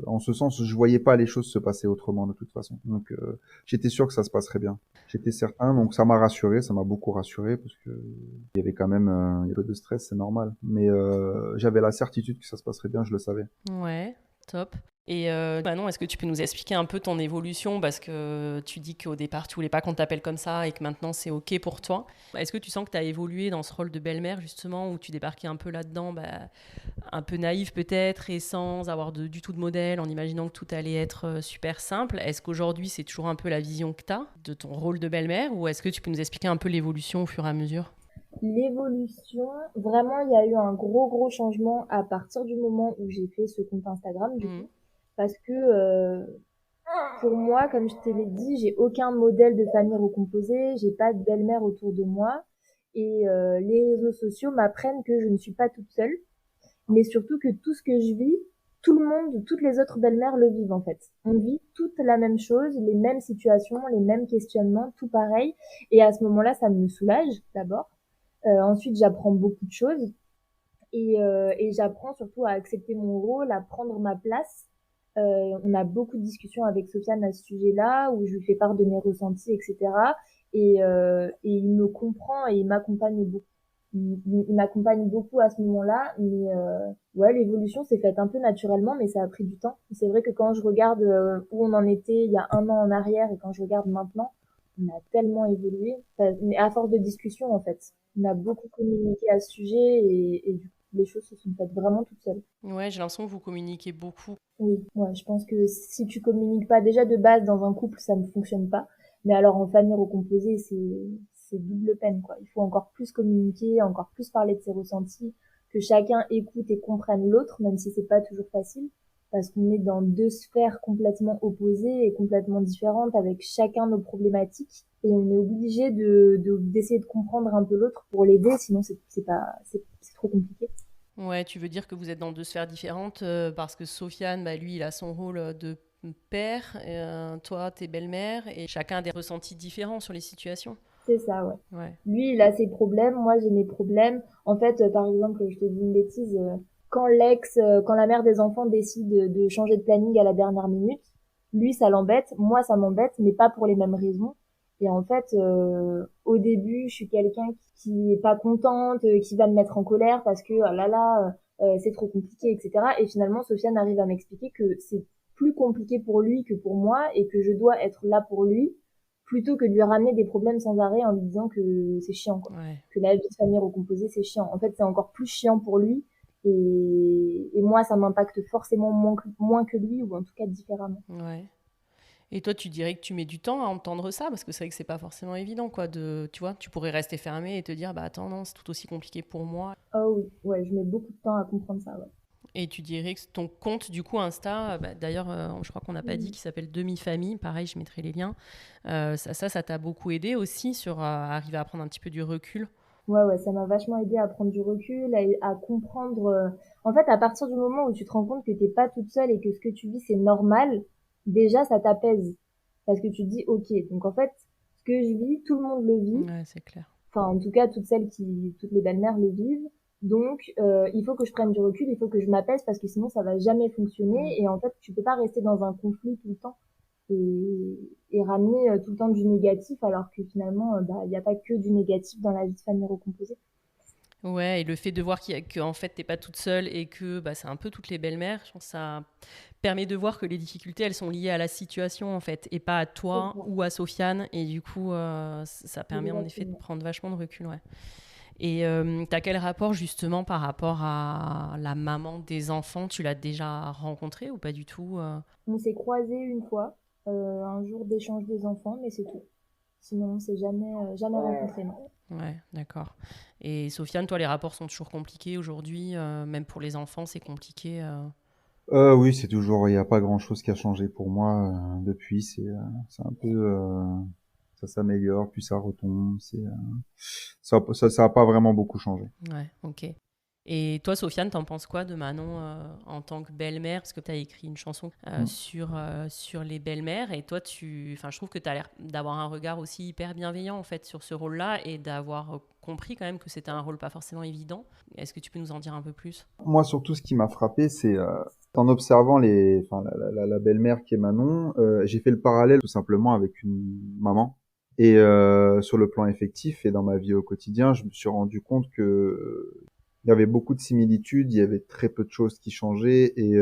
en ce sens, je voyais pas les choses se passer autrement de toute façon. Donc, j'étais sûr que ça se passerait bien. J'étais certain, donc ça m'a rassuré, ça m'a beaucoup rassuré parce que il y avait quand même il y avait de stress, c'est normal. Mais j'avais la certitude que ça se passerait bien, je le savais. Ouais, top. Et Manon, est-ce que tu peux nous expliquer un peu ton évolution? Parce que tu dis qu'au départ, tu voulais pas qu'on t'appelle comme ça et que maintenant, c'est OK pour toi. Est-ce que tu sens que tu as évolué dans ce rôle de belle-mère, justement, où tu débarquais un peu là-dedans, un peu naïve peut-être, et sans avoir du tout de modèle, en imaginant que tout allait être super simple? Est-ce qu'aujourd'hui, c'est toujours un peu la vision que tu as de ton rôle de belle-mère? Ou est-ce que tu peux nous expliquer un peu l'évolution au fur et à mesure? L'évolution, vraiment, il y a eu un gros changement à partir du moment où j'ai fait ce compte Instagram, du coup. Parce que pour moi, comme je te l'ai dit, j'ai aucun modèle de famille recomposée, j'ai pas de belle-mère autour de moi. Et les réseaux sociaux m'apprennent que je ne suis pas toute seule, mais surtout que tout ce que je vis, tout le monde, toutes les autres belles-mères le vivent en fait. On vit toute la même chose, les mêmes situations, les mêmes questionnements, tout pareil. Et à ce moment-là, ça me soulage d'abord. Ensuite, j'apprends beaucoup de choses et j'apprends surtout à accepter mon rôle, à prendre ma place. On a beaucoup de discussions avec Sofiane à ce sujet-là, où je lui fais part de mes ressentis, etc. Et il me comprend et il m'accompagne beaucoup. Il m'accompagne beaucoup à ce moment-là, mais ouais, l'évolution s'est faite un peu naturellement, mais ça a pris du temps. C'est vrai que quand je regarde où on en était il y a un an en arrière et quand je regarde maintenant, on a tellement évolué, mais à force de discussion en fait. On a beaucoup communiqué à ce sujet et du coup, les choses se sont faites vraiment toutes seules. Ouais, j'ai l'impression que vous communiquez beaucoup. Oui, ouais, je pense que si tu communiques pas déjà de base dans un couple, ça ne fonctionne pas. Mais alors en famille recomposée, c'est double peine, quoi. Il faut encore plus communiquer, encore plus parler de ses ressentis, que chacun écoute et comprenne l'autre, même si c'est pas toujours facile, parce qu'on est dans deux sphères complètement opposées et complètement différentes, avec chacun nos problématiques, et on est obligé d'essayer de comprendre un peu l'autre pour l'aider, sinon c'est trop compliqué. Ouais, tu veux dire que vous êtes dans deux sphères différentes, parce que Sofiane, bah, lui, il a son rôle de père, toi, t'es belle-mère, et chacun a des ressentis différents sur les situations. C'est ça, ouais. Lui, il a ses problèmes, moi j'ai mes problèmes. En fait, par exemple, je te dis une bêtise, quand la mère des enfants décide de changer de planning à la dernière minute, lui, ça l'embête, moi, ça m'embête, mais pas pour les mêmes raisons. Et en fait, au début, je suis quelqu'un qui est pas contente, qui va me mettre en colère parce que, oh là là, c'est trop compliqué, etc. Et finalement, Sofiane arrive à m'expliquer que c'est plus compliqué pour lui que pour moi et que je dois être là pour lui plutôt que de lui ramener des problèmes sans arrêt en lui disant que c'est chiant, quoi. Ouais. Que la vie de famille recomposée, c'est chiant. En fait, c'est encore plus chiant pour lui. Et moi, ça m'impacte forcément moins que lui, ou en tout cas différemment. Ouais. Et toi, tu dirais que tu mets du temps à entendre ça, parce que c'est vrai que c'est pas forcément évident, quoi. Tu vois, tu pourrais rester fermé et te dire, bah attends, non, c'est tout aussi compliqué pour moi. Oh oui, ouais, je mets beaucoup de temps à comprendre ça, ouais. Et tu dirais que ton compte, du coup, Insta, bah, d'ailleurs, je crois qu'on n'a pas dit, qui s'appelle Demi-Famille, pareil, je mettrai les liens. Ça t'a beaucoup aidé aussi sur arriver à prendre un petit peu du recul. Ouais, ça m'a vachement aidé à prendre du recul, à comprendre. En fait, à partir du moment où tu te rends compte que t'es pas toute seule et que ce que tu vis c'est normal, déjà ça t'apaise parce que tu te dis ok. Donc en fait, ce que je vis, tout le monde le vit. Ouais, c'est clair. Enfin, en tout cas, toutes les belles-mères le vivent. Donc, il faut que je prenne du recul, il faut que je m'apaise parce que sinon ça va jamais fonctionner. Et en fait, tu peux pas rester dans un conflit tout le temps et ramener tout le temps du négatif alors que finalement, il n'y a pas que du négatif dans la vie de famille recomposée. Ouais, et le fait de voir qu'en fait, t'es pas toute seule et que bah, c'est un peu toutes les belles-mères, je pense que ça permet de voir que les difficultés, elles sont liées à la situation, en fait, et pas à toi ou à Sofiane. Et du coup, ça permet en effet de prendre vachement de recul, ouais. Et t'as quel rapport, justement, par rapport à la maman des enfants? Tu l'as déjà rencontrée ou pas du tout On s'est croisés une fois, un jour d'échange des enfants, mais c'est tout. Sinon, on s'est jamais rencontrés, non. Ouais, d'accord. Et Sofiane, toi, les rapports sont toujours compliqués aujourd'hui, même pour les enfants, c'est compliqué. Oui, c'est toujours, il n'y a pas grand-chose qui a changé pour moi depuis. C'est un peu, ça s'améliore, puis ça retombe. Ça a pas vraiment beaucoup changé. Ouais, ok. Et toi, Sofiane, t'en penses quoi de Manon en tant que belle-mère? Parce que tu as écrit une chanson sur les belles-mères. Et toi, je trouve que tu as l'air d'avoir un regard aussi hyper bienveillant en fait, sur ce rôle-là et d'avoir compris quand même que c'était un rôle pas forcément évident. Est-ce que tu peux nous en dire un peu plus? Moi, surtout, ce qui m'a frappé, c'est en observant la belle-mère qui est Manon, j'ai fait le parallèle tout simplement avec une maman. Et sur le plan effectif et dans ma vie au quotidien, je me suis rendu compte que il y avait beaucoup de similitudes, il y avait très peu de choses qui changeaient et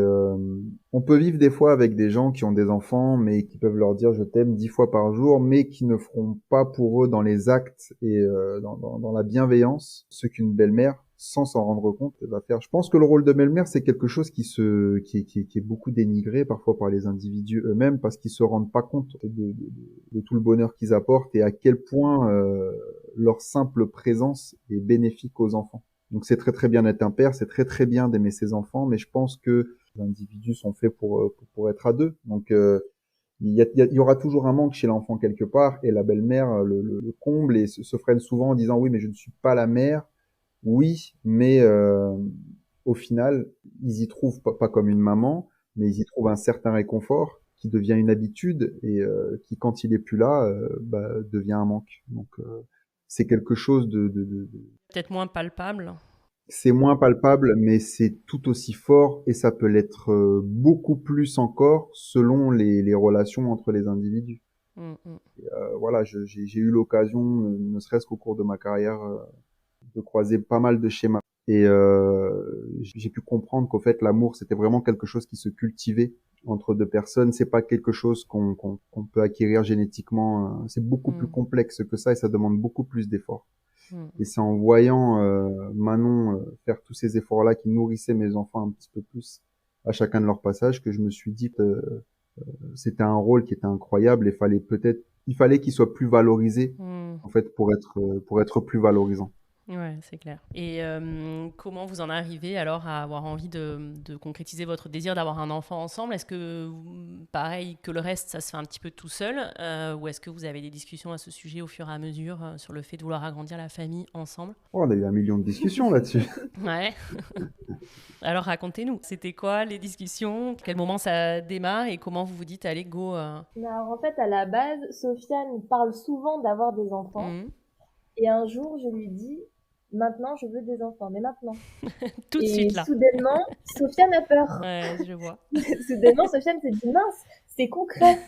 on peut vivre des fois avec des gens qui ont des enfants mais qui peuvent leur dire je t'aime 10 fois par jour mais qui ne feront pas pour eux dans les actes et dans la bienveillance ce qu'une belle-mère sans s'en rendre compte va faire. Je pense que le rôle de belle-mère c'est quelque chose qui est beaucoup dénigré parfois par les individus eux-mêmes parce qu'ils se rendent pas compte de tout le bonheur qu'ils apportent et à quel point leur simple présence est bénéfique aux enfants. Donc c'est très très bien d'être un père, c'est très très bien d'aimer ses enfants, mais je pense que les individus sont faits pour être à deux. Donc il y aura toujours un manque chez l'enfant quelque part, et la belle-mère le comble et se freine souvent en disant oui mais je ne suis pas la mère. Oui, mais au final ils y trouvent pas comme une maman, mais ils y trouvent un certain réconfort qui devient une habitude et qui quand il est plus là devient un manque. Donc c'est quelque chose peut-être moins palpable. C'est moins palpable, mais c'est tout aussi fort et ça peut l'être beaucoup plus encore selon les relations entre les individus. Et, voilà, j'ai eu l'occasion, ne serait-ce qu'au cours de ma carrière, de croiser pas mal de schémas. Et j'ai pu comprendre qu'au fait, l'amour, c'était vraiment quelque chose qui se cultivait entre deux personnes. C'est pas quelque chose qu'on peut acquérir génétiquement. C'est beaucoup plus complexe que ça et ça demande beaucoup plus d'efforts. Et c'est en voyant Manon faire tous ces efforts-là qui nourrissaient mes enfants un petit peu plus à chacun de leur passage que je me suis dit que c'était un rôle qui était incroyable et fallait peut-être il fallait qu'il soit plus valorisé, en fait, pour être plus valorisant. Ouais, c'est clair. Et comment vous en arrivez alors à avoir envie de concrétiser votre désir d'avoir un enfant ensemble? Est-ce que, pareil que le reste, ça se fait un petit peu tout seul, ou est-ce que vous avez des discussions à ce sujet au fur et à mesure sur le fait de vouloir agrandir la famille ensemble? Oh, on a eu 1 million de discussions là-dessus. Ouais. Alors racontez-nous, c'était quoi les discussions? Quel moment ça démarre et comment vous vous dites allez go Alors, en fait, à la base, Sofiane parle souvent d'avoir des enfants. Et un jour, je lui dis, maintenant, je veux des enfants, mais maintenant. Tout de suite là. Et soudainement, Sofiane a peur. Ouais, je vois. Soudainement, Sofiane se dit, mince, c'est concret.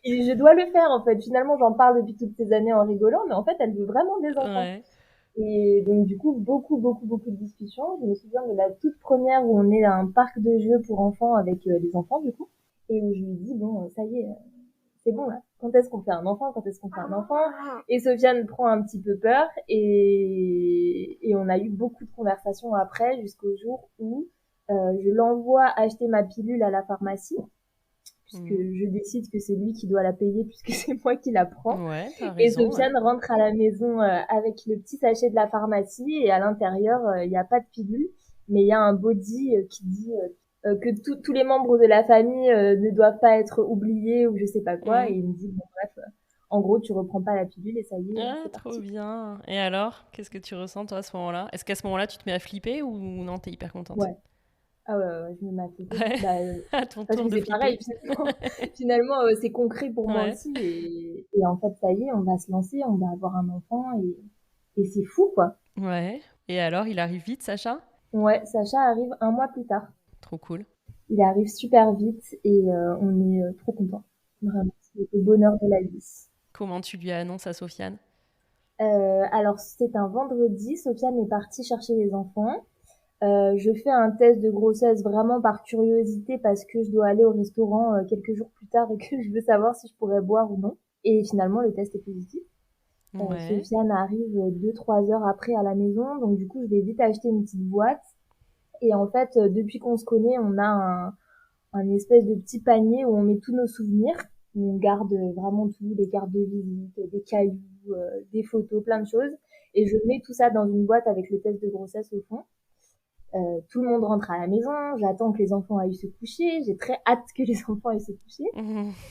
Et je dois le faire, en fait. Finalement, j'en parle depuis toutes ces années en rigolant, mais en fait, elle veut vraiment des enfants. Ouais. Et donc, du coup, beaucoup de discussions. Je me souviens de la toute première où on est à un parc de jeux pour enfants avec les enfants, du coup. Et où je lui dis, bon, ça y est, c'est bon, là. Quand est-ce qu'on fait un enfant? Quand est-ce qu'on fait un enfant? Et Sofiane prend un petit peu peur et on a eu beaucoup de conversations après jusqu'au jour où je l'envoie acheter ma pilule à la pharmacie puisque je décide que c'est lui qui doit la payer puisque c'est moi qui la prends. Ouais, t'as Et raison, Sofiane rentre à la maison avec le petit sachet de la pharmacie et à l'intérieur, il n'y a pas de pilule, mais il y a un body qui dit que tous les membres de la famille ne doivent pas être oubliés ou je sais pas quoi. Et il me dit, bon bref, en gros, tu reprends pas la pilule et ça y est, c'est trop parti. bien. Et alors, qu'est-ce que tu ressens toi à ce moment-là? Est-ce qu'à ce moment-là, tu te mets à flipper ou non, t'es hyper contente? Ouais. Ah ouais, je me mets à flipper. Ouais. Bah, À ton parce tour que de c'est flipper. pareil, finalement c'est concret pour moi Ouais. aussi. Et en fait, ça y est, on va se lancer, on va avoir un enfant et c'est fou, quoi. Ouais. Et alors, il arrive vite, Sacha? Ouais, Sacha arrive 1 mois plus tard. Trop cool. Il arrive super vite et on est trop contents. Vraiment, c'est le bonheur de la vie. Comment tu lui annonces à Sofiane? Alors, c'est un vendredi. Sofiane est partie chercher les enfants. Je fais un test de grossesse vraiment par curiosité parce que je dois aller au restaurant quelques jours plus tard et que je veux savoir si je pourrais boire ou non. Et finalement, le test est positif. Ouais. Sofiane arrive 2-3 heures après à la maison, donc du coup, je vais vite acheter une petite boîte. Et en fait, depuis qu'on se connaît, on a un espèce de petit panier où on met tous nos souvenirs. On garde vraiment tout, des cartes de visite, des cailloux, des photos, plein de choses. Et je mets tout ça dans une boîte avec le test de grossesse au fond. Tout le monde rentre à la maison, j'attends que les enfants aillent se coucher, j'ai très hâte que les enfants aillent se coucher.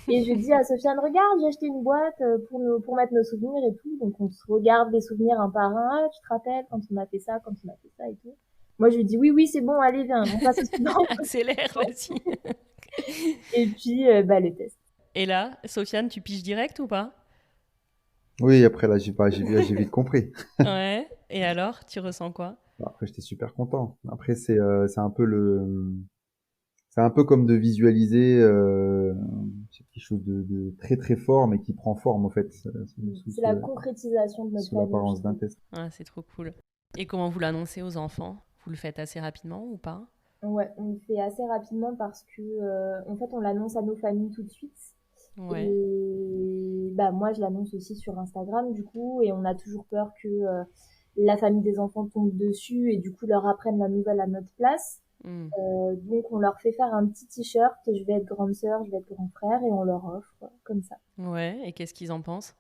Et je dis à Sofiane, regarde, j'ai acheté une boîte pour mettre nos souvenirs et tout. Donc on se regarde les souvenirs un par un. Ah, tu te rappelles quand on a fait ça, quand on a fait ça et tout. Moi je lui dis oui, c'est bon, allez, viens, on passe au suivant. Accélère, vas-y. Et puis, le test. Et là, Sofiane, tu piges direct ou pas? Oui, après là, j'ai vite compris. Ouais. Et alors, tu ressens quoi? Après, j'étais super content. Après, c'est un peu comme de visualiser quelque chose de très très fort, mais qui prend forme en fait. C'est la concrétisation de notre sous l'apparence d'un test. Ah, c'est trop cool. Et comment vous l'annoncez aux enfants? Vous le faites assez rapidement ou pas? Ouais, on le fait assez rapidement parce que en fait, on l'annonce à nos familles tout de suite. Ouais. Et moi, je l'annonce aussi sur Instagram du coup, et on a toujours peur que la famille des enfants tombe dessus et du coup leur apprenne la nouvelle à notre place. Donc on leur fait faire un petit t-shirt, je vais être grande sœur, je vais être grand frère, et on leur offre comme ça. Ouais, et qu'est-ce qu'ils en pensent?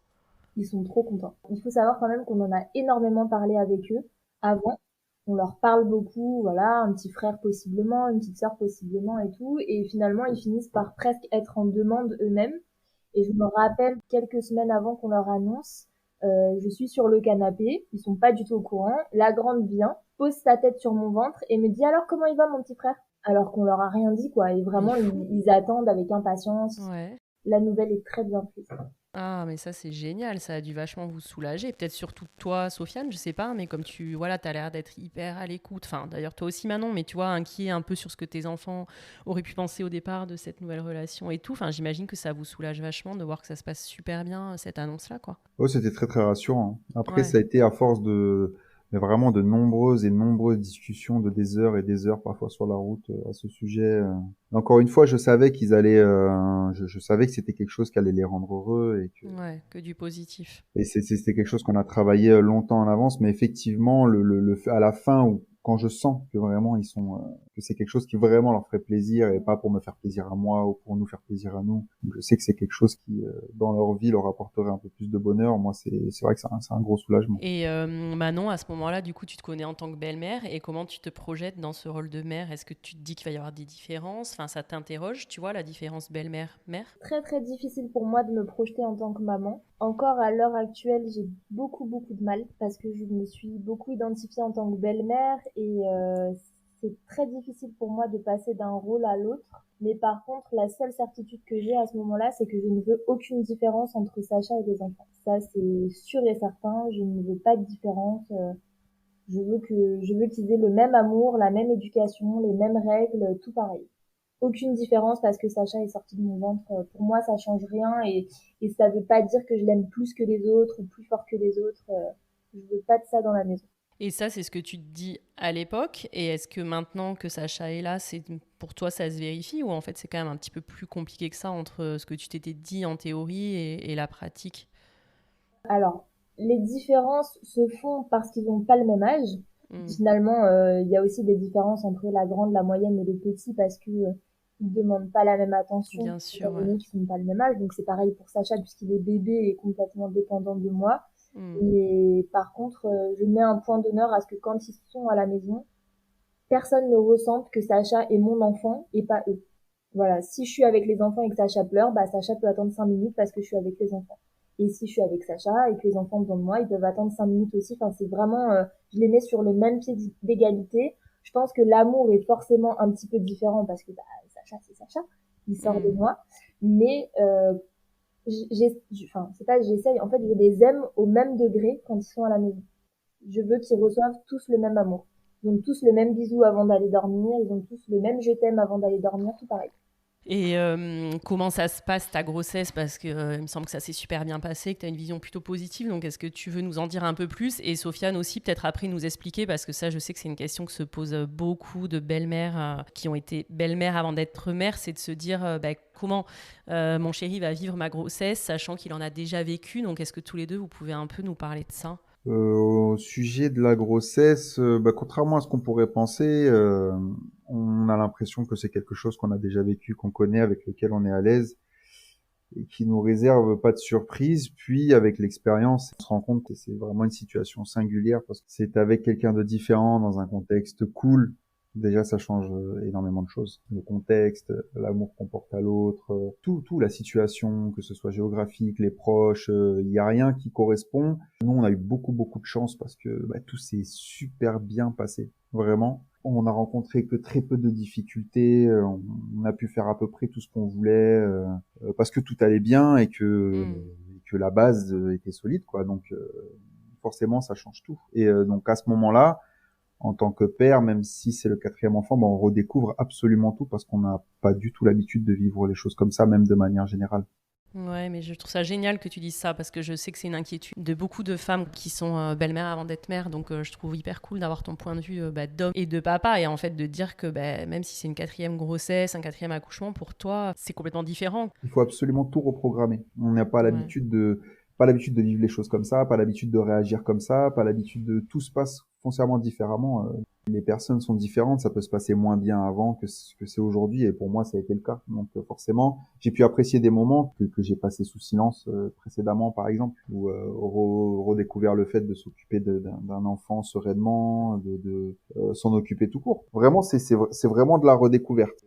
Ils sont trop contents. Il faut savoir quand même qu'on en a énormément parlé avec eux avant. On leur parle beaucoup, voilà, un petit frère possiblement, une petite sœur possiblement et tout. Et finalement, ils finissent par presque être en demande eux-mêmes. Et je me rappelle quelques semaines avant qu'on leur annonce, je suis sur le canapé, ils sont pas du tout au courant. La grande vient, pose sa tête sur mon ventre et me dit alors comment il va mon petit frère? Alors qu'on leur a rien dit quoi. Et vraiment, ils attendent avec impatience. Ouais. La nouvelle est très bien prise. Ah, mais ça, c'est génial. Ça a dû vachement vous soulager. Peut-être surtout toi, Sofiane, je sais pas, mais comme t'as l'air d'être hyper à l'écoute. Enfin, d'ailleurs, toi aussi, Manon, mais tu vois, inquiet un peu sur ce que tes enfants auraient pu penser au départ de cette nouvelle relation et tout. Enfin, j'imagine que ça vous soulage vachement de voir que ça se passe super bien, cette annonce-là, quoi. Oh, c'était très très rassurant. Après, Ouais. ça a été à force mais vraiment de nombreuses et nombreuses discussions de des heures et des heures parfois sur la route à ce sujet. Encore une fois, je savais qu'ils allaient, je savais que c'était quelque chose qui allait les rendre heureux et Ouais, que du positif. et c'était quelque chose qu'on a travaillé longtemps en avance, mais effectivement, à la fin quand je sens que vraiment que c'est quelque chose qui vraiment leur ferait plaisir et pas pour me faire plaisir à moi ou pour nous faire plaisir à nous. Donc, je sais que c'est quelque chose qui, dans leur vie, leur apporterait un peu plus de bonheur. Moi, c'est vrai que c'est un gros soulagement. Et Manon, à ce moment-là, du coup, tu te connais en tant que belle-mère et comment tu te projettes dans ce rôle de mère? Est-ce que tu te dis qu'il va y avoir des différences? Enfin, ça t'interroge, tu vois, la différence belle-mère-mère? Très très difficile pour moi de me projeter en tant que maman. Encore à l'heure actuelle, j'ai beaucoup de mal parce que je me suis beaucoup identifiée en tant que belle-mère et c'est très difficile pour moi de passer d'un rôle à l'autre. Mais par contre, la seule certitude que j'ai à ce moment-là, c'est que je ne veux aucune différence entre Sacha et les enfants. Ça, c'est sûr et certain. Je ne veux pas de différence. Je veux qu'ils aient le même amour, la même éducation, les mêmes règles, tout pareil. Aucune différence parce que Sacha est sorti de mon ventre. Pour moi, ça change rien et ça veut pas dire que je l'aime plus que les autres ou plus fort que les autres. Je veux pas de ça dans la maison. Et ça, c'est ce que tu te dis à l'époque. Et est-ce que maintenant que Sacha est là, pour toi, ça se vérifie ou en fait, c'est quand même un petit peu plus compliqué que ça entre ce que tu t'étais dit en théorie et la pratique? Alors, les différences se font parce qu'ils n'ont pas le même âge. Finalement, il y a aussi des différences entre la grande, la moyenne et le petit parce que ils demandent pas la même attention. Bien sûr, étant donné qu'ils n'ont pas le même âge. Donc c'est pareil pour Sacha puisqu'il est bébé et complètement dépendant de moi. Et par contre, je mets un point d'honneur à ce que quand ils sont à la maison, personne ne ressente que Sacha est mon enfant et pas eux. Voilà, si je suis avec les enfants et que Sacha pleure, bah Sacha peut attendre 5 minutes parce que je suis avec les enfants. Et si je suis avec Sacha et que les enfants devant moi, ils peuvent attendre 5 minutes aussi. Enfin, c'est vraiment, je les mets sur le même pied d'égalité. Je pense que l'amour est forcément un petit peu différent parce que bah, Sacha, c'est Sacha, il sort de moi. Mais c'est pas j'essaye, en fait, je les aime au même degré quand ils sont à la maison. Je veux qu'ils reçoivent tous le même amour. Ils ont tous le même bisou avant d'aller dormir, ils ont tous le même je t'aime avant d'aller dormir, tout pareil. Et comment ça se passe ta grossesse? Parce que il me semble que ça s'est super bien passé, que tu as une vision plutôt positive. Donc, est-ce que tu veux nous en dire un peu plus? Et Sofiane aussi, peut-être après nous expliquer, parce que ça, je sais que c'est une question que se posent beaucoup de belles-mères qui ont été belles-mères avant d'être mères. C'est de se dire comment mon chéri va vivre ma grossesse, sachant qu'il en a déjà vécu. Donc, est-ce que tous les deux, vous pouvez un peu nous parler de ça? Au sujet de la grossesse, contrairement à ce qu'on pourrait penser, on a l'impression que c'est quelque chose qu'on a déjà vécu, qu'on connaît, avec lequel on est à l'aise et qui nous réserve pas de surprise. Puis avec l'expérience, on se rend compte que c'est vraiment une situation singulière parce que c'est avec quelqu'un de différent dans un contexte cool. Déjà, ça change énormément de choses. Le contexte, l'amour qu'on porte à l'autre, tout, la situation, que ce soit géographique, les proches, il y a rien qui correspond. Nous, on a eu beaucoup de chance parce que tout s'est super bien passé, vraiment. On a rencontré que très peu de difficultés, on a pu faire à peu près tout ce qu'on voulait parce que tout allait bien et que la base était solide, quoi. Donc forcément, ça change tout. Et donc à ce moment-là, en tant que père, même si c'est le 4e enfant, on redécouvre absolument tout parce qu'on n'a pas du tout l'habitude de vivre les choses comme ça, même de manière générale. Ouais, mais je trouve ça génial que tu dises ça parce que je sais que c'est une inquiétude de beaucoup de femmes qui sont belles-mères avant d'être mères. Donc je trouve hyper cool d'avoir ton point de vue d'homme et de papa et en fait de dire que même si c'est une 4e grossesse, un 4e accouchement, pour toi, c'est complètement différent. Il faut absolument tout reprogrammer. On n'a pas l'habitude pas l'habitude de vivre les choses comme ça, pas l'habitude de réagir comme ça, pas l'habitude de tout se passe foncièrement différemment. Les personnes sont différentes, ça peut se passer moins bien avant que c'est aujourd'hui et pour moi ça a été le cas. Donc forcément, j'ai pu apprécier des moments que j'ai passés sous silence précédemment par exemple, ou redécouvert le fait de s'occuper d'un enfant sereinement, de s'en occuper tout court. Vraiment c'est vraiment de la redécouverte.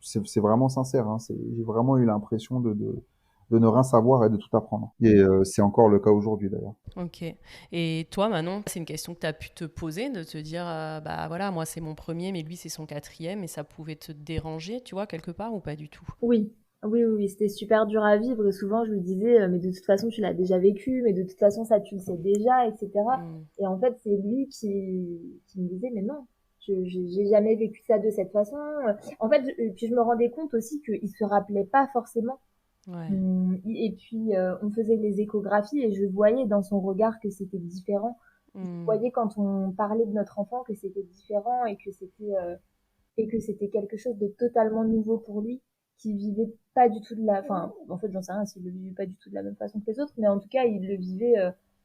C'est vraiment sincère, hein, j'ai vraiment eu l'impression de ne rien savoir et de tout apprendre. Et c'est encore le cas aujourd'hui d'ailleurs. Ok. Et toi, Manon, c'est une question que tu as pu te poser, de te dire, voilà, moi c'est mon premier, mais lui c'est son 4e, et ça pouvait te déranger, tu vois, quelque part, ou pas du tout? Oui, c'était super dur à vivre. Et souvent, je lui disais, mais de toute façon, tu l'as déjà vécu, mais de toute façon, ça, tu le sais déjà, etc. Et en fait, c'est lui qui me disait, mais non, j'ai jamais vécu ça de cette façon. En fait, puis je me rendais compte aussi qu'il se rappelait pas forcément. Ouais. Et puis on faisait les échographies et je voyais dans son regard que c'était différent. Je voyais quand on parlait de notre enfant que c'était différent et que c'était quelque chose de totalement nouveau pour lui, qui vivait pas du tout enfin en fait j'en sais rien s'il le vivait pas du tout de la même façon que les autres, mais en tout cas il le vivait.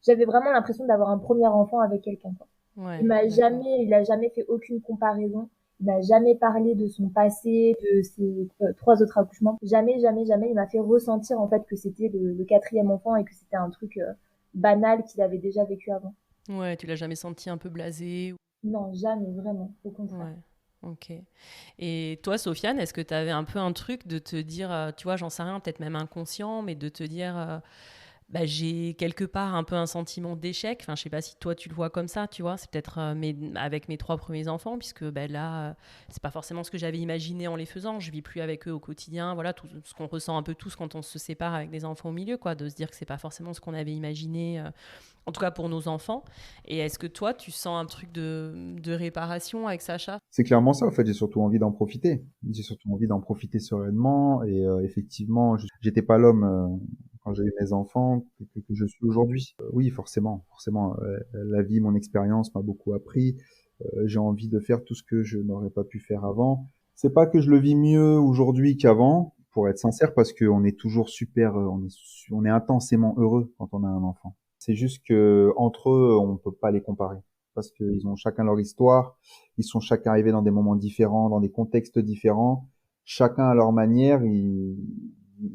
J'avais vraiment l'impression d'avoir un premier enfant avec quelqu'un, quoi. Ouais, Il a jamais fait aucune comparaison. Il m'a jamais parlé de son passé, de ses 3 autres accouchements. Jamais, jamais, jamais. Il m'a fait ressentir en fait que c'était le 4e enfant et que c'était un truc banal qu'il avait déjà vécu avant. Ouais, tu l'as jamais senti un peu blasé? Non, jamais, vraiment. Au contraire. Ouais, ok. Et toi, Sofiane, est-ce que tu avais un peu un truc de te dire, tu vois, j'en sais rien, peut-être même inconscient, mais de te dire, j'ai quelque part un peu un sentiment d'échec. Enfin, je sais pas si toi tu le vois comme ça, tu vois. C'est peut-être avec mes 3 premiers enfants, puisque là, c'est pas forcément ce que j'avais imaginé en les faisant. Je vis plus avec eux au quotidien. Voilà, tout ce qu'on ressent un peu tous quand on se sépare avec des enfants au milieu, quoi. De se dire que c'est pas forcément ce qu'on avait imaginé, en tout cas pour nos enfants. Et est-ce que toi, tu sens un truc de réparation avec Sacha? C'est clairement ça, en fait, j'ai surtout envie d'en profiter. J'ai surtout envie d'en profiter sereinement et effectivement, j'étais pas l'homme quand j'ai eu mes enfants que je suis aujourd'hui. Oui, forcément, la vie, mon expérience m'a beaucoup appris. J'ai envie de faire tout ce que je n'aurais pas pu faire avant. C'est pas que je le vis mieux aujourd'hui qu'avant, pour être sincère, parce qu'on est toujours on est intensément heureux quand on a un enfant. C'est juste que entre eux, on peut pas les comparer parce qu'ils ont chacun leur histoire, ils sont chacun arrivés dans des moments différents, dans des contextes différents, chacun à leur manière, ils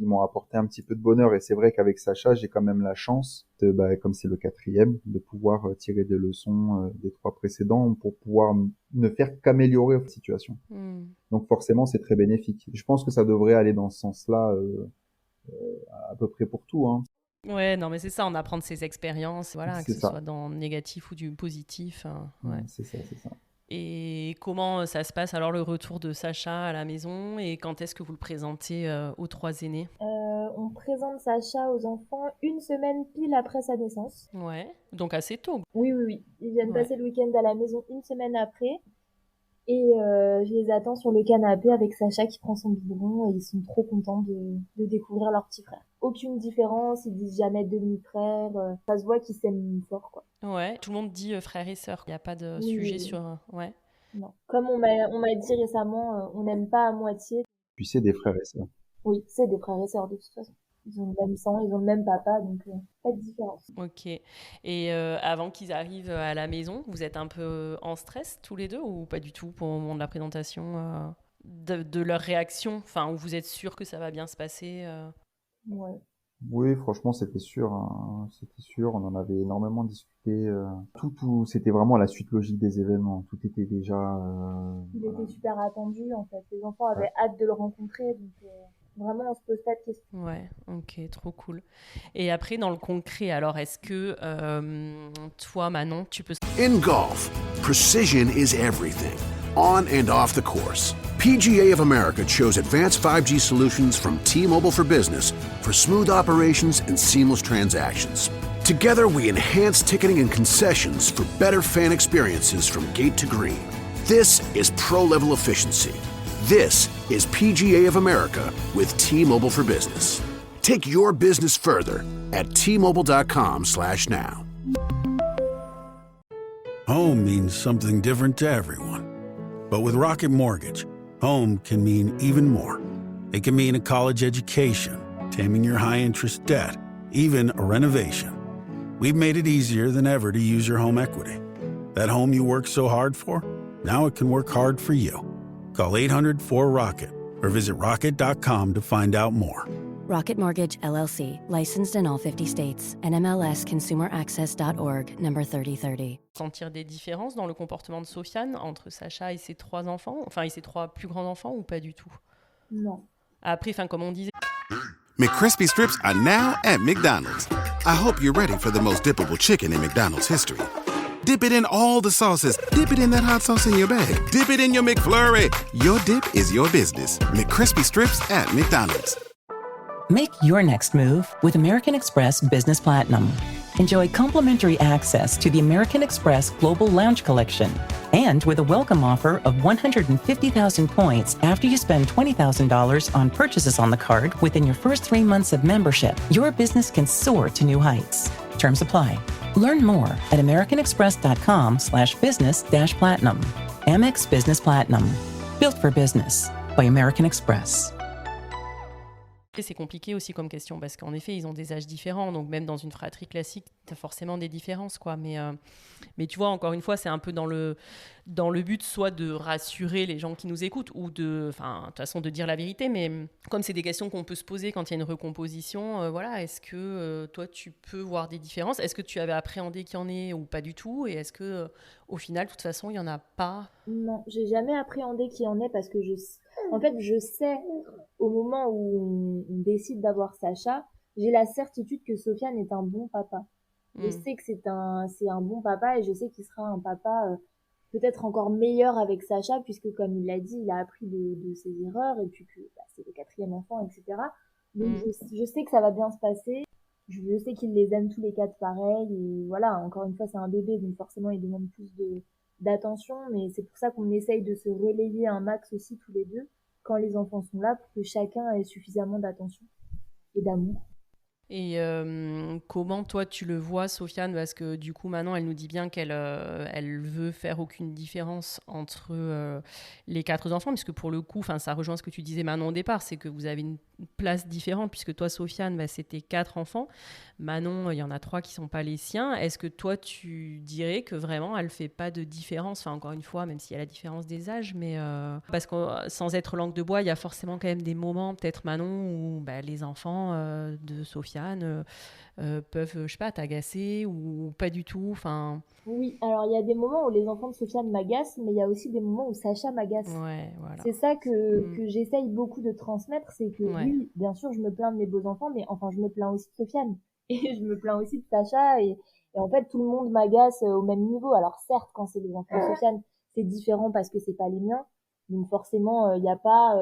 m'ont apporté un petit peu de bonheur et c'est vrai qu'avec Sacha, j'ai quand même la chance, comme c'est le 4e, de pouvoir tirer des leçons des 3 précédents pour pouvoir ne faire qu'améliorer la situation. Donc forcément, c'est très bénéfique. Je pense que ça devrait aller dans ce sens-là à peu près pour tout, hein. Ouais, non, mais c'est ça, on apprend de ses expériences, voilà, que ce ça. soit dans le négatif ou du positif. Ouais. C'est ça. Et comment ça se passe alors le retour de Sacha à la maison et quand est-ce que vous le présentez aux 3 aînés? On présente Sacha aux enfants 1 semaine pile après sa naissance. Ouais, donc assez tôt. Oui. Ils viennent passer le week-end à la maison 1 semaine après. Et je les attends sur le canapé avec Sacha qui prend son biberon et ils sont trop contents de découvrir leur petit frère. Aucune différence, ils disent jamais demi-frère, ça se voit qu'ils s'aiment fort, quoi. Ouais, tout le monde dit frère et sœur, il n'y a pas de sujet sur... Ouais. Non. Comme on m'a dit récemment, on n'aime pas à moitié. Puis c'est des frères et sœurs. Oui, c'est des frères et sœurs de toute façon. Ils ont le même sang, ils ont le même papa, donc pas de différence. Ok. Et avant qu'ils arrivent à la maison, vous êtes un peu en stress tous les deux ou pas du tout pour le moment de la présentation de leur réaction, enfin, où vous êtes sûr que ça va bien se passer Ouais. Oui, franchement, c'était sûr, hein. C'était sûr. On en avait énormément discuté. Tout, c'était vraiment la suite logique des événements. Tout était déjà. Il était super attendu, en fait. Les enfants avaient hâte de le rencontrer, donc vraiment, on se pose pas de questions. Ouais, ok, trop cool. Et après, dans le concret, alors, est-ce que toi, Manon, tu peux... In golf, precision is everything, on and off the course. PGA of America chose advanced 5G solutions from T-Mobile for Business for smooth operations and seamless transactions. Together, we enhance ticketing and concessions for better fan experiences from gate to green. This is pro-level efficiency. This is PGA of America with T-Mobile for Business. Take your business further at T-Mobile.com/now. Home means something different to everyone. But with Rocket Mortgage, home can mean even more. It can mean a college education, taming your high-interest debt, even a renovation. We've made it easier than ever to use your home equity. That home you worked so hard for, now it can work hard for you. Call 800-4ROCKET or visit rocket.com to find out more. Rocket Mortgage, LLC, licensed in all 50 states. NMLSconsumeraccess.org, number 3030. Sentir des différences dans le comportement de Sofiane entre Sacha et ses 3 enfants, enfin, et ses 3 plus grands enfants, ou pas du tout? Non. Après, comme on disait... McCrispy strips are now at McDonald's. I hope you're ready for the most dippable chicken in McDonald's history. Dip it in all the sauces. Dip it in that hot sauce in your bag. Dip it in your McFlurry. Your dip is your business. McCrispy strips at McDonald's. Make your next move with American Express Business Platinum. Enjoy complimentary access to the American Express Global Lounge Collection. And with a welcome offer of 150,000 points after you spend $20,000 on purchases on the card within your first 3 months of membership, your business can soar to new heights. Terms apply. Learn more at americanexpress.com/business-platinum. Amex Business Platinum. Built for business by American Express. C'est compliqué aussi comme question parce qu'en effet, ils ont des âges différents. Donc même dans une fratrie classique, tu as forcément des différences, quoi. Mais tu vois, encore une fois, c'est un peu dans le but soit de rassurer les gens qui nous écoutent ou de toute façon de dire la vérité. Mais comme c'est des questions qu'on peut se poser quand il y a une recomposition, voilà, est-ce que toi, tu peux voir des différences ? Est-ce que tu avais appréhendé qu'il y en ait ou pas du tout ? Et est-ce que au final, de toute façon, il n'y en a pas ? Non, j'ai jamais appréhendé qu'il y en ait parce que je sais, au moment où on décide d'avoir Sacha, j'ai la certitude que Sofiane est un bon papa. Je sais que c'est un bon papa et je sais qu'il sera un papa peut-être encore meilleur avec Sacha puisque comme il l'a dit, il a appris de ses erreurs et puis que c'est le 4e enfant, etc. Donc je sais que ça va bien se passer. Je sais qu'il les aime tous les 4 pareil et voilà, encore une fois c'est un bébé donc forcément il demande plus d'attention, mais c'est pour ça qu'on essaye de se relayer un max aussi tous les deux quand les enfants sont là pour que chacun ait suffisamment d'attention et d'amour. Et comment toi tu le vois, Sofiane ? Parce que du coup maintenant elle nous dit bien qu'elle veut faire aucune différence entre les 4 enfants, puisque pour le coup, ça rejoint ce que tu disais Manon au départ, c'est que vous avez une place différente, puisque toi Sofiane, c'était 4 enfants, Manon il y en a 3 qui sont pas les siens. Est-ce que toi tu dirais que vraiment elle fait pas de différence, encore une fois, même s'il y a la différence des âges, mais parce que sans être langue de bois, il y a forcément quand même des moments, peut-être Manon, où les enfants de Sofiane peuvent, je sais pas, t'agacer ou pas du tout, Oui, alors il y a des moments où les enfants de Sofiane m'agacent, mais il y a aussi des moments où Sacha m'agace. Ouais, voilà. C'est ça que j'essaye beaucoup de transmettre, c'est que oui, bien sûr, je me plains de mes beaux enfants, mais enfin, je me plains aussi de Sofiane. Et je me plains aussi de Sacha, et en fait, tout le monde m'agace au même niveau. Alors certes, quand c'est les enfants de Sofiane, c'est différent parce que c'est pas les miens. Donc forcément, il n'y a pas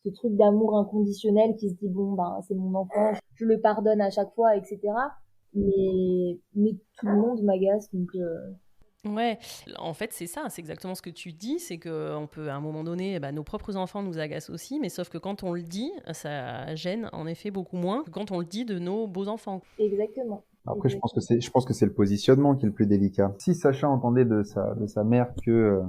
ce truc d'amour inconditionnel qui se dit, bon, c'est mon enfant, je le pardonne à chaque fois, etc. Mais tout le monde m'agace, donc... Ouais, en fait c'est ça, c'est exactement ce que tu dis, c'est qu'on peut à un moment donné, nos propres enfants nous agacent aussi, mais sauf que quand on le dit, ça gêne en effet beaucoup moins que quand on le dit de nos beaux enfants. Exactement. Après, je pense que c'est le positionnement qui est le plus délicat. Si Sacha entendait de sa mère que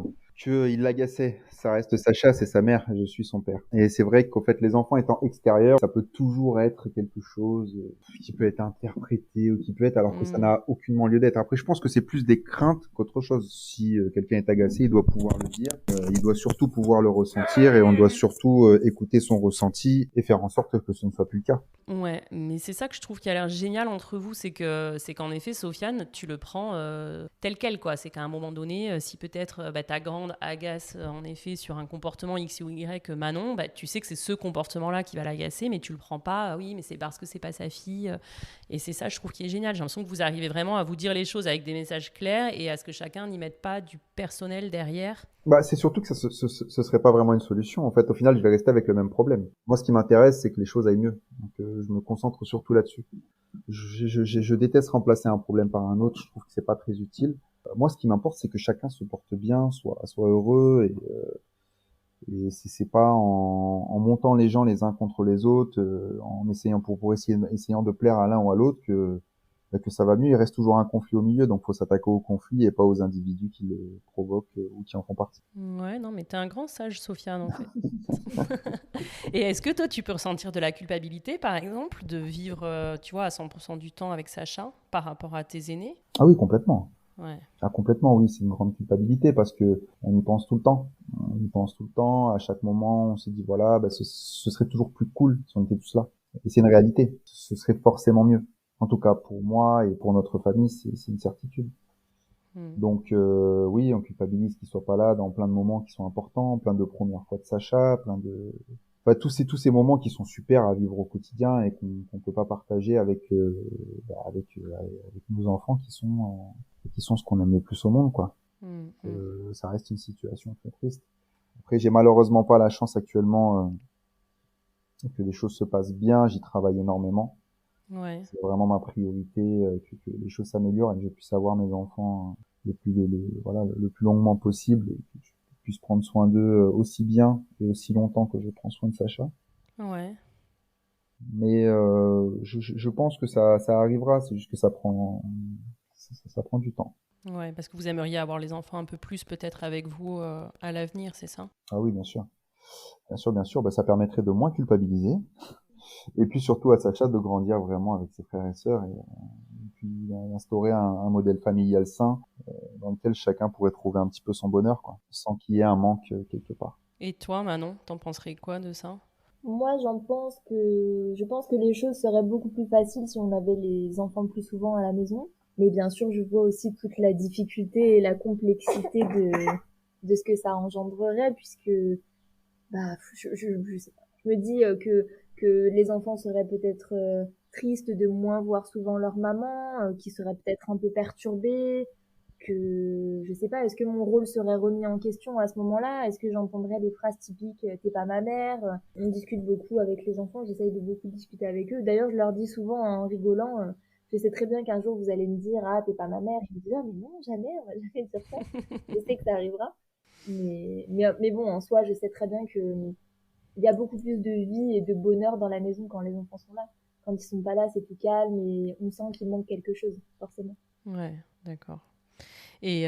il l'agaçait, ça reste Sacha, c'est sa mère, je suis son père. Et c'est vrai qu'en fait, les enfants étant extérieurs, ça peut toujours être quelque chose qui peut être interprété ou qui peut être, alors que ça n'a aucunement lieu d'être. Après, je pense que c'est plus des craintes qu'autre chose. Si quelqu'un est agacé, il doit pouvoir le dire, il doit surtout pouvoir le ressentir et on doit surtout écouter son ressenti et faire en sorte que ce ne soit plus le cas. Ouais, mais c'est ça que je trouve qui a l'air génial entre vous, c'est qu'en effet, Sofiane, tu le prends tel quel, quoi. C'est qu'à un moment donné, si peut-être ta grande agace en effet sur un comportement X ou Y Manon, tu sais que c'est ce comportement-là qui va l'agacer, mais tu le prends pas, oui, mais c'est parce que c'est pas sa fille. Et c'est ça, je trouve, qui est génial. J'ai l'impression que vous arrivez vraiment à vous dire les choses avec des messages clairs et à ce que chacun n'y mette pas du personnel derrière. C'est surtout que ce serait pas vraiment une solution. En fait, au final, je vais rester avec le même problème. Moi, ce qui m'intéresse, c'est que les choses aillent mieux. Donc, je me concentre surtout là-dessus. Je déteste remplacer un problème par un autre. Je trouve que c'est pas très utile. Moi, ce qui m'importe, c'est que chacun se porte bien, soit heureux et c'est pas en montant les gens les uns contre les autres, en essayant essayant de plaire à l'un ou à l'autre que ça va mieux. Il reste toujours un conflit au milieu, donc faut s'attaquer au conflit et pas aux individus qui le provoquent ou qui en font partie. Ouais, non, mais t'es un grand sage, Sofiane, en fait. Et est-ce que toi, tu peux ressentir de la culpabilité, par exemple, de vivre, tu vois, à 100% du temps avec Sacha par rapport à tes aînés ? Ah oui, complètement. Ouais. Ah, complètement, oui, c'est une grande culpabilité parce que on y pense tout le temps. On y pense tout le temps. À chaque moment, on se dit voilà, ce serait toujours plus cool si on était tous là. Et c'est une réalité. Ce serait forcément mieux. En tout cas, pour moi et pour notre famille, c'est une certitude. Donc, oui, on culpabilise qu'il soit pas là dans plein de moments qui sont importants, plein de premières fois de Sacha, tous ces moments qui sont super à vivre au quotidien et qu'on peut pas partager avec nos enfants qui sont ce qu'on aime le plus au monde, quoi. Ça reste une situation très triste. Après, j'ai malheureusement pas la chance actuellement que les choses se passent bien. J'y travaille énormément. Ouais. C'est vraiment ma priorité que les choses s'améliorent et que je puisse avoir mes enfants le plus longuement possible et que je puisse prendre soin d'eux aussi bien et aussi longtemps que je prends soin de Sacha. Ouais. Mais je pense que ça arrivera, c'est juste que ça prend du temps. Ouais, parce que vous aimeriez avoir les enfants un peu plus peut-être avec vous à l'avenir, c'est ça ? Ah oui, bien sûr. Bien sûr, ça permettrait de moins culpabiliser. Et puis surtout à Sacha de grandir vraiment avec ses frères et sœurs et puis d'instaurer un modèle familial sain dans lequel chacun pourrait trouver un petit peu son bonheur, quoi, sans qu'il y ait un manque quelque part. Et toi, Manon, t'en penserais quoi de ça? Moi, je pense que les choses seraient beaucoup plus faciles si on avait les enfants plus souvent à la maison. Mais bien sûr, je vois aussi toute la difficulté et la complexité de ce que ça engendrerait, puisque, bah, je sais pas. Je me dis que les enfants seraient peut-être tristes de moins voir souvent leur maman, qui seraient peut-être un peu perturbés, que je sais pas, est-ce que mon rôle serait remis en question à ce moment-là? Est-ce que j'entendrais des phrases typiques t'es pas ma mère? On discute beaucoup avec les enfants, j'essaye de beaucoup discuter avec eux. D'ailleurs, je leur dis souvent en rigolant, je sais très bien qu'un jour vous allez me dire ah t'es pas ma mère. Je me dis ah mais non jamais, on va jamais dire ça. Je sais que ça arrivera. Mais bon, en soi, je sais très bien que il y a beaucoup plus de vie et de bonheur dans la maison quand les enfants sont là. Quand ils sont pas là, c'est plus calme et on sent qu'il manque quelque chose, forcément. Ouais, d'accord. Et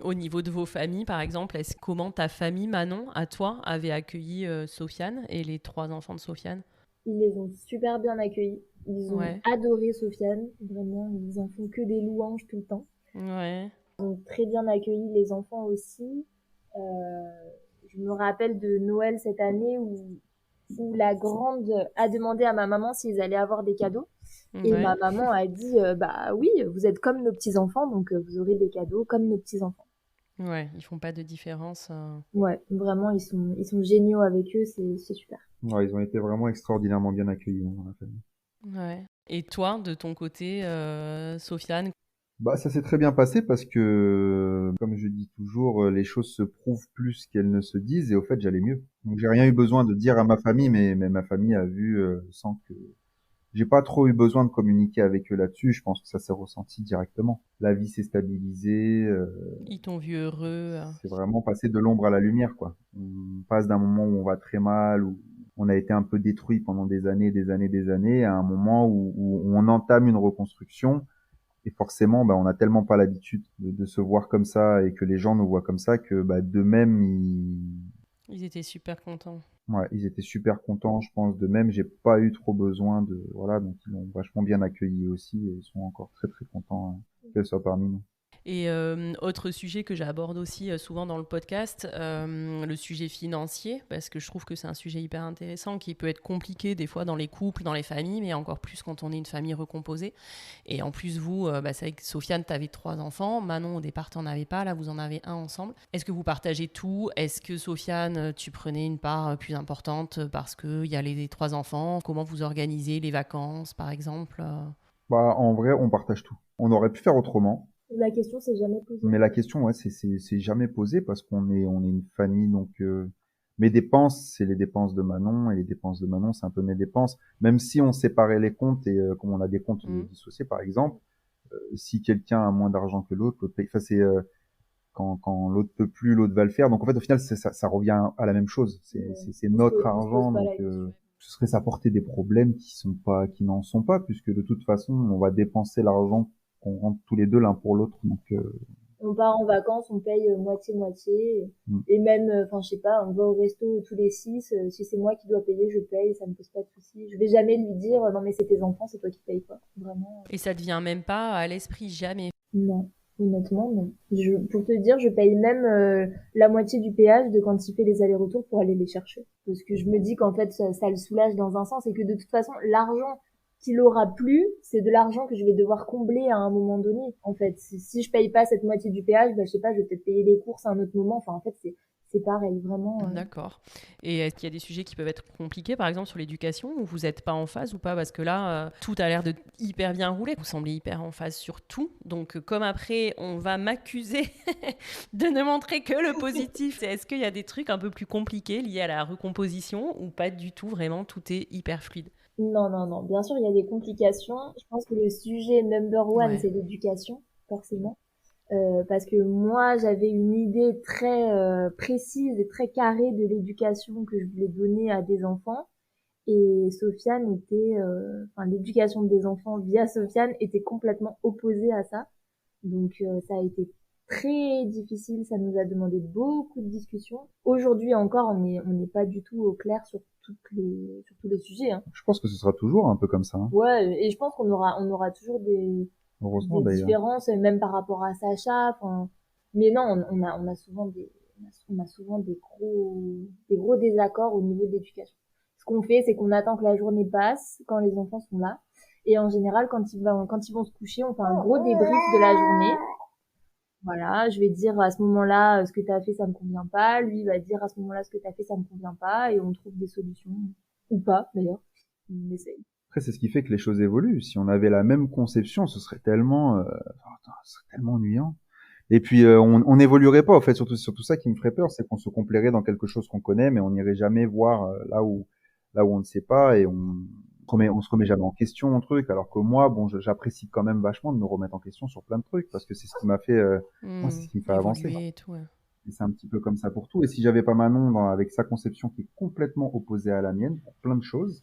au niveau de vos familles, par exemple, comment ta famille, Manon, à toi, avait accueilli Sofiane et les 3 enfants de Sofiane? Ils les ont super bien accueillis. Ils ont adoré Sofiane. Vraiment, ils en font que des louanges tout le temps. Ouais. Ils ont très bien accueilli les enfants aussi. Je me rappelle de Noël cette année où la grande a demandé à ma maman s'ils allaient avoir des cadeaux. Et ma maman a dit bah oui, vous êtes comme nos petits-enfants, donc vous aurez des cadeaux comme nos petits-enfants. Ouais, ils font pas de différence. Ouais, vraiment, ils sont géniaux avec eux, c'est super. Ouais, ils ont été vraiment extraordinairement bien accueillis dans la famille. Ouais. Et toi, de ton côté, Sofiane? Bah, ça s'est très bien passé parce que, comme je dis toujours, les choses se prouvent plus qu'elles ne se disent et au fait, j'allais mieux. Donc, j'ai rien eu besoin de dire à ma famille, mais ma famille a vu sans que... J'ai pas trop eu besoin de communiquer avec eux là-dessus. Je pense que ça s'est ressenti directement. La vie s'est stabilisée. Ils t'ont vu heureux. C'est vraiment passer de l'ombre à la lumière, quoi. On passe d'un moment où on va très mal, où on a été un peu détruit pendant des années, à un moment où on entame une reconstruction. Et forcément, bah, on a tellement pas l'habitude de se voir comme ça et que les gens nous voient comme ça que, bah, d'eux-mêmes, ils étaient super contents. Ouais, ils étaient super contents, je pense. De même, j'ai pas eu trop besoin voilà, donc ils l'ont vachement bien accueilli aussi et ils sont encore très très contents qu'elle soit parmi nous. Et autre sujet que j'aborde aussi souvent dans le podcast, le sujet financier, parce que je trouve que c'est un sujet hyper intéressant qui peut être compliqué des fois dans les couples, dans les familles, mais encore plus quand on est une famille recomposée. Et en plus, vous, c'est vrai que Sofiane, tu avais 3 enfants, Manon, au départ, tu n'en avais pas, là, vous en avez un ensemble. Est-ce que vous partagez tout? Est-ce que Sofiane, tu prenais une part plus importante parce qu'il y a les 3 enfants? Comment vous organisez les vacances, par exemple? Bah, en vrai, on partage tout. On aurait pu faire autrement. La question s'est jamais posée. Mais la question, ouais, c'est jamais posé parce qu'on est une famille, donc mes dépenses, c'est les dépenses de Manon et les dépenses de Manon, c'est un peu mes dépenses. Même si on séparait les comptes et comme on a des comptes dissociés, par exemple, si quelqu'un a moins d'argent que l'autre paye. Enfin, c'est quand l'autre peut plus, l'autre va le faire. Donc en fait, au final, ça revient à la même chose. C'est notre argent, donc ce serait s'apporter des problèmes qui n'en sont pas, puisque de toute façon, on va dépenser l'argent qu'on rentre tous les deux l'un pour l'autre. Donc on part en vacances, on paye moitié. Et même, je sais pas, on va au resto tous les 6. Si c'est moi qui dois payer, je paye, ça me pose pas de soucis. Je vais jamais lui dire non mais c'est tes enfants, c'est toi qui payes, quoi. Vraiment. Et ça te vient même pas à l'esprit, jamais? Non, honnêtement non. Pour te dire, je paye même la moitié du péage de quand il fait les allers-retours pour aller les chercher. Parce que je me dis qu'en fait ça le soulage dans un sens et que de toute façon l'argent qu'il aura plus, c'est de l'argent que je vais devoir combler à un moment donné. En fait, si je paye pas cette moitié du péage, je sais pas, je vais peut-être payer les courses à un autre moment. Enfin, en fait, c'est pareil, vraiment. D'accord. Et est-ce qu'il y a des sujets qui peuvent être compliqués, par exemple sur l'éducation, où vous n'êtes pas en phase ou pas? Parce que là, tout a l'air de hyper bien rouler. Vous semblez hyper en phase sur tout. Donc, comme après, on va m'accuser de ne montrer que le positif, est-ce qu'il y a des trucs un peu plus compliqués liés à la recomposition ou pas du tout? Vraiment, tout est hyper fluide. Non. Bien sûr, il y a des complications. Je pense que le sujet number one, c'est l'éducation, forcément. Parce que moi, j'avais une idée très précise et très carrée de l'éducation que je voulais donner à des enfants. Et Sofiane l'éducation des enfants via Sofiane était complètement opposée à ça. Donc, ça a été très difficile, ça nous a demandé beaucoup de discussions. Aujourd'hui encore, on n'est pas du tout au clair sur tous les sujets. Hein. Je pense que ce sera toujours un peu comme ça. Hein. Ouais, et je pense qu'on aura toujours des différences, même par rapport à Sacha. Mais non, on a souvent des gros désaccords au niveau de l'éducation. Ce qu'on fait, c'est qu'on attend que la journée passe quand les enfants sont là. Et en général, quand ils vont se coucher, on fait un gros débrief de la journée. Voilà, je vais dire à ce moment-là, ce que t'as fait, ça me convient pas. Lui va dire à ce moment-là, ce que t'as fait, ça me convient pas. Et on trouve des solutions. Ou pas, d'ailleurs. On essaye. Après, c'est ce qui fait que les choses évoluent. Si on avait la même conception, ce serait tellement ennuyant. Et puis, on n'évoluerait pas, en fait. Surtout ça qui me ferait peur, c'est qu'on se complairait dans quelque chose qu'on connaît, mais on n'irait jamais voir là où on ne sait pas, et on se remet jamais en question, truc. Alors que moi, bon, j'apprécie quand même vachement de me remettre en question sur plein de trucs, parce que c'est ce qui m'a fait, moi, c'est ce qui me fait avancer. Et tout, ouais. Et c'est un petit peu comme ça pour tout. Et si j'avais pas Manon avec sa conception qui est complètement opposée à la mienne pour plein de choses,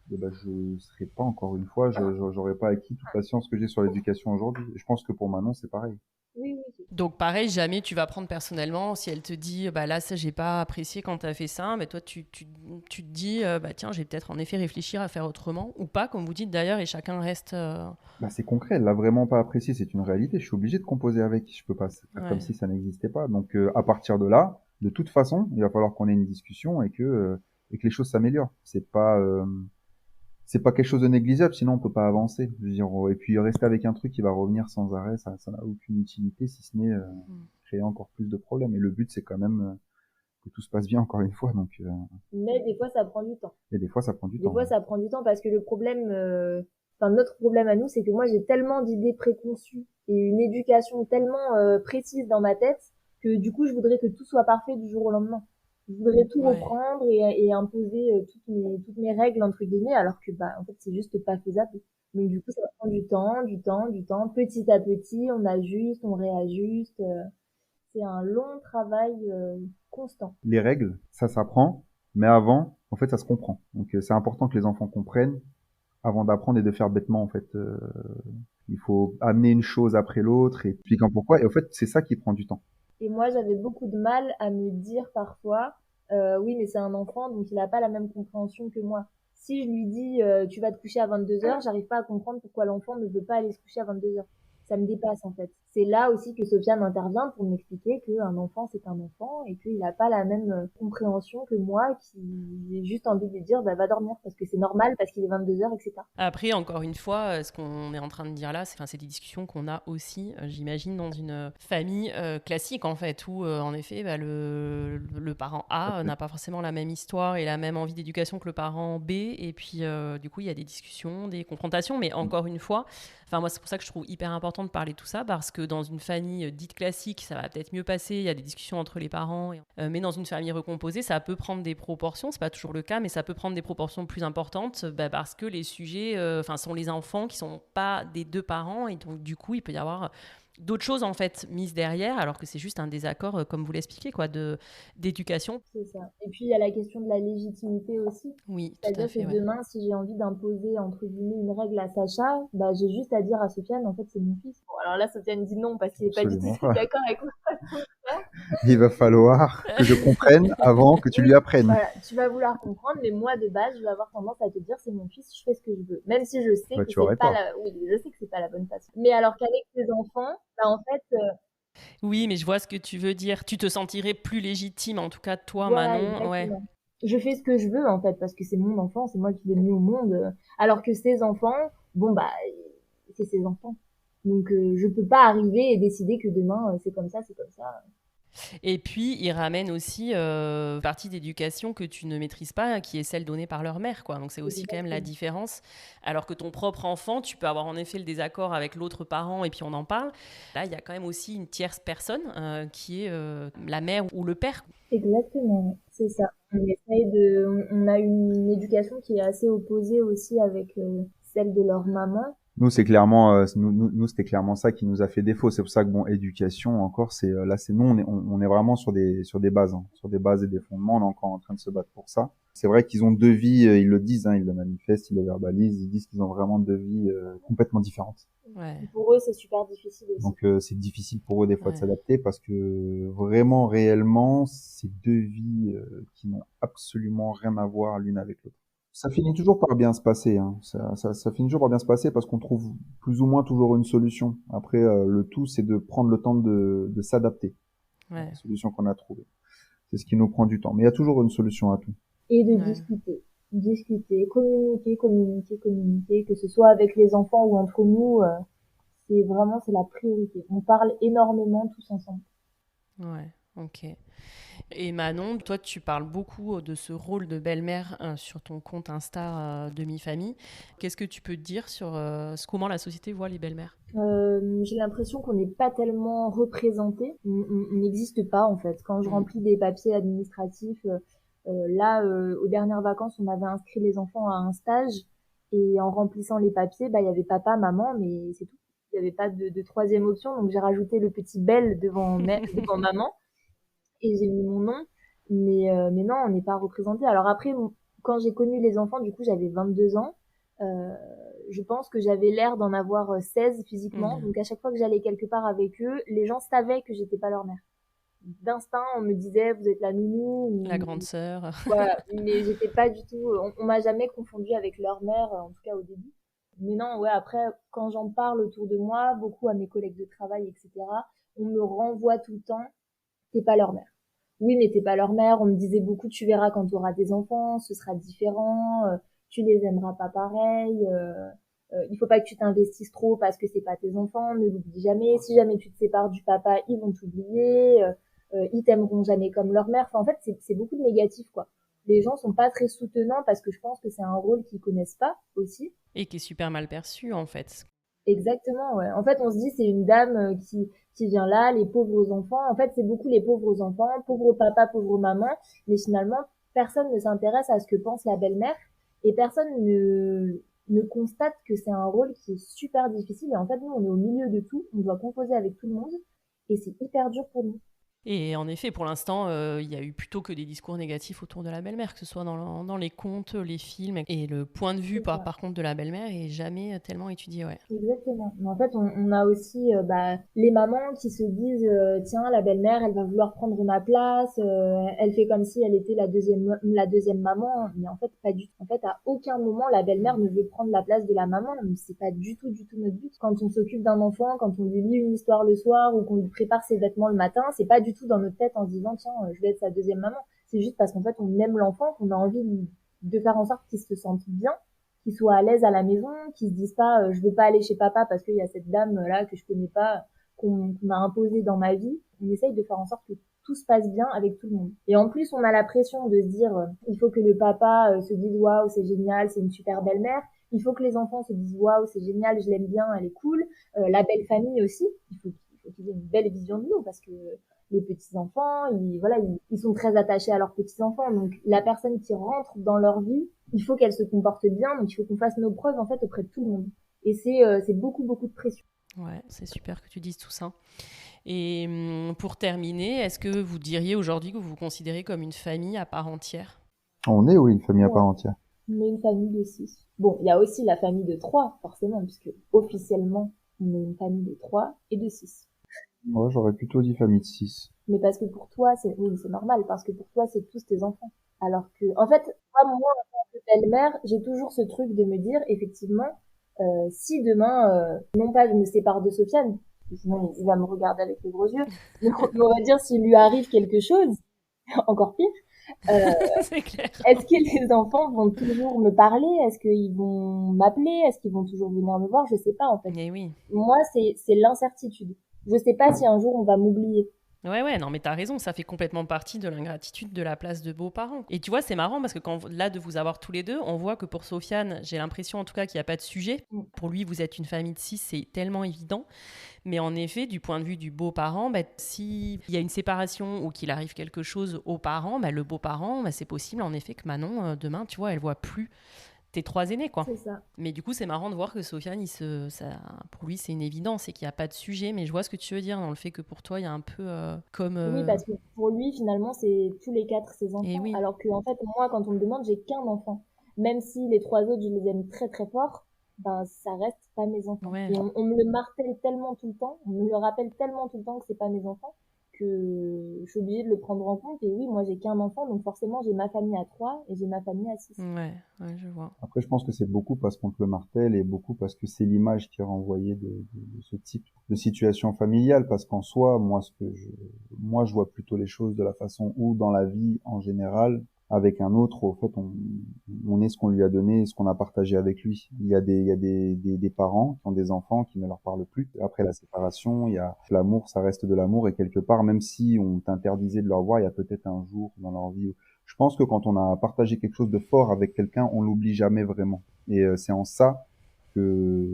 je serais pas, encore une fois, j'aurais pas acquis toute la science que j'ai sur l'éducation aujourd'hui. Et je pense que pour Manon, c'est pareil. Oui. Donc pareil, jamais tu vas prendre personnellement si elle te dit là ça j'ai pas apprécié quand t'as fait ça, mais toi tu te dis tiens, j'ai peut-être en effet réfléchir à faire autrement ou pas, comme vous dites d'ailleurs, et chacun reste c'est concret, elle l'a vraiment pas apprécié, c'est une réalité, je suis obligé de composer avec, je peux pas faire comme si ça n'existait pas. Donc à partir de là, de toute façon, il va falloir qu'on ait une discussion et que les choses s'améliorent. C'est pas quelque chose de négligeable, sinon on peut pas avancer. Je veux dire, et puis rester avec un truc qui va revenir sans arrêt, ça n'a aucune utilité, si ce n'est créer encore plus de problèmes. Et le but, c'est quand même que tout se passe bien, encore une fois. Donc. Mais des fois, ça prend du temps. Des fois, ça prend du temps parce que le problème, notre problème à nous, c'est que moi, j'ai tellement d'idées préconçues et une éducation tellement précise dans ma tête que du coup, je voudrais que tout soit parfait du jour au lendemain. Je voudrais tout reprendre et imposer toutes mes règles entre guillemets, alors que en fait c'est juste pas faisable. Donc du coup ça prend du temps, petit à petit on ajuste, on réajuste. C'est un long travail constant. Les règles, ça s'apprend, mais avant, en fait ça se comprend. Donc c'est important que les enfants comprennent avant d'apprendre et de faire bêtement en fait. Il faut amener une chose après l'autre et expliquant pourquoi. Et en fait c'est ça qui prend du temps. Et moi, j'avais beaucoup de mal à me dire parfois, oui, mais c'est un enfant, donc il n'a pas la même compréhension que moi. Si je lui dis, tu vas te coucher à 22h, j'arrive pas à comprendre pourquoi l'enfant ne veut pas aller se coucher à 22h. Ça me dépasse, en fait. C'est là aussi que Sofiane intervient pour m'expliquer qu'un enfant, c'est un enfant et qu'il n'a pas la même compréhension que moi qui j'ai juste envie de lui dire, va dormir parce que c'est normal, parce qu'il est 22h, etc. Après, encore une fois, ce qu'on est en train de dire là, c'est des discussions qu'on a aussi, j'imagine, dans une famille classique, en fait, où, en effet, le parent A n'a pas forcément la même histoire et la même envie d'éducation que le parent B. Et puis, du coup, il y a des discussions, des confrontations. Mais encore une fois, moi, c'est pour ça que je trouve hyper important de parler de tout ça, parce que dans une famille dite classique, ça va peut-être mieux passer, il y a des discussions entre les parents, mais dans une famille recomposée, ça peut prendre des proportions, c'est pas toujours le cas, mais ça peut prendre des proportions plus importantes, parce que les sujets sont les enfants qui sont pas des deux parents, et donc du coup, il peut y avoir d'autres choses en fait mises derrière, alors que c'est juste un désaccord, comme vous l'expliquez, d'éducation. C'est ça. Et puis il y a la question de la légitimité aussi. Oui, c'est-à-dire que demain, si j'ai envie d'imposer entre guillemets une règle à Sacha, j'ai juste à dire à Sofiane, en fait, c'est mon fils. Bon, alors là, Sofiane dit non parce qu'il est pas du tout d'accord avec moi. Il va falloir que je comprenne avant que tu lui apprennes. Voilà, tu vas vouloir comprendre, mais moi de base, je vais avoir tendance à te dire c'est mon fils, je fais ce que je veux, même si je sais que c'est pas je sais que c'est pas la bonne façon. Mais alors qu'avec tes enfants, en fait. Oui, mais je vois ce que tu veux dire. Tu te sentirais plus légitime, en tout cas toi, voilà, Manon. Exactement. Ouais. Je fais ce que je veux en fait parce que c'est mon enfant, c'est moi qui l'ai mis au monde. Alors que ses enfants, c'est ses enfants. Donc je peux pas arriver et décider que demain c'est comme ça, c'est comme ça. Et puis, il ramène aussi une partie d'éducation que tu ne maîtrises pas, qui est celle donnée par leur mère, Donc, c'est aussi quand même la différence. Alors que ton propre enfant, tu peux avoir en effet le désaccord avec l'autre parent et puis on en parle. Là, il y a quand même aussi une tierce personne qui est la mère ou le père. Exactement, c'est ça. On a une éducation qui est assez opposée aussi avec celle de leur maman. Nous, c'est clairement, nous, c'était clairement ça qui nous a fait défaut. C'est pour ça que éducation encore, c'est nous, on est vraiment sur des bases, sur des bases et des fondements. On est encore en train de se battre pour ça. C'est vrai qu'ils ont deux vies, ils le disent, ils le manifestent, ils le verbalisent, ils disent qu'ils ont vraiment deux vies complètement différentes. Ouais. Pour eux, c'est super difficile aussi. Donc c'est difficile pour eux des fois de s'adapter parce que vraiment, réellement, c'est deux vies qui n'ont absolument rien à voir l'une avec l'autre. Ça finit toujours par bien se passer, hein. Ça finit toujours par bien se passer parce qu'on trouve plus ou moins toujours une solution. Après, le tout, c'est de prendre le temps de s'adapter à la solution qu'on a trouvée. C'est ce qui nous prend du temps. Mais il y a toujours une solution à tout. Et de discuter, communiquer, que ce soit avec les enfants ou entre nous, c'est la priorité. On parle énormément tous ensemble. Ouais, ok. Et Manon, toi, tu parles beaucoup de ce rôle de belle-mère sur ton compte Insta Demi-Famille. Qu'est-ce que tu peux dire sur comment la société voit les belles-mères ? J'ai l'impression qu'on n'est pas tellement représenté. On n'existe pas, en fait. Quand je remplis des papiers administratifs, aux dernières vacances, on avait inscrit les enfants à un stage. Et en remplissant les papiers, il y avait papa, maman, mais c'est tout. Il n'y avait pas de troisième option. Donc, j'ai rajouté le petit belle devant maman. Et j'ai mis mon nom, mais non, on n'est pas représenté. Alors après, quand j'ai connu les enfants, du coup, j'avais 22 ans. Je pense que j'avais l'air d'en avoir 16 physiquement. Donc à chaque fois que j'allais quelque part avec eux, les gens savaient que j'étais pas leur mère. D'instinct, on me disait, vous êtes la nounou. La grande sœur. Voilà, mais j'étais pas du tout... On m'a jamais confondue avec leur mère, en tout cas au début. Mais non, après, quand j'en parle autour de moi, beaucoup à mes collègues de travail, etc., on me renvoie tout le temps, t'es pas leur mère. Oui, mais t'es pas leur mère. On me disait beaucoup, tu verras quand tu auras des enfants, ce sera différent, tu les aimeras pas pareil, il faut pas que tu t'investisses trop parce que c'est pas tes enfants, ne l'oublie jamais. Si jamais tu te sépares du papa, ils vont t'oublier, ils t'aimeront jamais comme leur mère. Enfin, en fait, c'est beaucoup de négatif, quoi. Les gens sont pas très soutenants parce que je pense que c'est un rôle qu'ils connaissent pas aussi. Et qui est super mal perçu, en fait. Exactement, ouais. En fait, on se dit, c'est une dame qui vient là, les pauvres enfants. En fait, c'est beaucoup les pauvres enfants, pauvre papa, pauvre maman. Mais finalement, personne ne s'intéresse à ce que pense la belle-mère et personne ne constate que c'est un rôle qui est super difficile. Et en fait, nous, on est au milieu de tout. On doit composer avec tout le monde et c'est hyper dur pour nous. Et en effet, pour l'instant, il y a eu plutôt que des discours négatifs autour de la belle-mère, que ce soit dans les contes, les films. Et le point de vue, par contre, de la belle-mère est jamais tellement étudié, ouais. Exactement. Mais en fait, on a aussi les mamans qui se disent tiens, la belle-mère, elle va vouloir prendre ma place, elle fait comme si elle était la deuxième maman. Mais en fait, pas du tout. En fait, à aucun moment, la belle-mère ne veut prendre la place de la maman. Mais c'est pas du tout notre but. Quand on s'occupe d'un enfant, quand on lui lit une histoire le soir ou qu'on lui prépare ses vêtements le matin, c'est pas du tout dans notre tête en se disant tiens, je vais être sa deuxième maman. C'est juste parce qu'en fait, on aime l'enfant, qu'on a envie de faire en sorte qu'il se sente bien, qu'ils soient à l'aise à la maison, qu'ils se disent pas je veux pas aller chez papa parce qu'il y a cette dame là que je connais pas, qu'on m'a imposée dans ma vie. On essaye de faire en sorte que tout se passe bien avec tout le monde. Et en plus, on a la pression de se dire il faut que le papa se dise waouh, c'est génial, c'est une super belle-mère. Il faut que les enfants se disent waouh, c'est génial, je l'aime bien, elle est cool. La belle famille aussi, il faut qu'ils aient une belle vision de nous parce que les petits-enfants, ils sont très attachés à leurs petits-enfants. Donc, la personne qui rentre dans leur vie, il faut qu'elle se comporte bien. Donc, il faut qu'on fasse nos preuves, en fait, auprès de tout le monde. Et c'est beaucoup de pression. Ouais, c'est super que tu dises tout ça. Et pour terminer, est-ce que vous diriez aujourd'hui que vous vous considérez comme une famille à part entière ? On est, oui, une famille à part entière. On est une famille de 6. Bon, il y a aussi la famille de 3, forcément, puisque officiellement, on est une famille de 3 et de 6. Moi, j'aurais plutôt dit famille de 6. Mais parce que pour toi, c'est normal, parce que pour toi, c'est tous tes enfants. Alors que, en fait, moi, en tant que belle-mère, j'ai toujours ce truc de me dire, effectivement, si demain, non pas je me sépare de Sofiane, sinon il va me regarder avec les gros yeux, mais on va dire s'il lui arrive quelque chose, encore pire, c'est clair. Est-ce que les enfants vont toujours me parler ? Est-ce qu'ils vont m'appeler ? Est-ce qu'ils vont toujours venir me voir ? Je sais pas, en fait. Mais oui. Moi, c'est l'incertitude. Je sais pas si un jour on va m'oublier. Ouais, non, mais t'as raison, ça fait complètement partie de l'ingratitude de la place de beaux-parents. Et tu vois, c'est marrant parce que là, de vous avoir tous les deux, on voit que pour Sofiane, j'ai l'impression en tout cas qu'il n'y a pas de sujet. Pour lui, vous êtes une famille de 6, c'est tellement évident. Mais en effet, du point de vue du beau-parent, s'il y a une séparation ou qu'il arrive quelque chose aux parents, le beau-parent, c'est possible en effet que Manon, demain, tu vois, elle voit plus tes 3 aînés, quoi. C'est ça. Mais du coup, c'est marrant de voir que Sofiane, pour lui, c'est une évidence et qu'il n'y a pas de sujet. Mais je vois ce que tu veux dire dans le fait que pour toi, il y a un peu comme... Oui, parce que pour lui, finalement, c'est tous les 4 ses enfants. Alors que, en fait, moi, quand on me demande, j'ai qu'un enfant. Même si les 3 autres, je les aime très, très fort, ça reste pas mes enfants. Ouais. Et on me le martèle tellement tout le temps, on me le rappelle tellement tout le temps que c'est pas mes enfants, que je suis obligée de le prendre en compte. Et oui, moi j'ai qu'un enfant, donc forcément j'ai ma famille à 3 et j'ai ma famille à 6. Ouais, je vois. Après, je pense que c'est beaucoup parce qu'on te le martèle et beaucoup parce que c'est l'image qui est renvoyée de ce type de situation familiale. Parce qu'en soi, moi, je vois plutôt les choses de la façon où, dans la vie en général, avec un autre, au fait, on est ce qu'on lui a donné et ce qu'on a partagé avec lui. Il y a des parents qui ont des enfants qui ne leur parlent plus. Après la séparation, il y a l'amour, ça reste de l'amour, et quelque part, même si on t'interdisait de leur voir, il y a peut-être un jour dans leur vie où... Je pense que quand on a partagé quelque chose de fort avec quelqu'un, on l'oublie jamais vraiment. Et c'est en ça que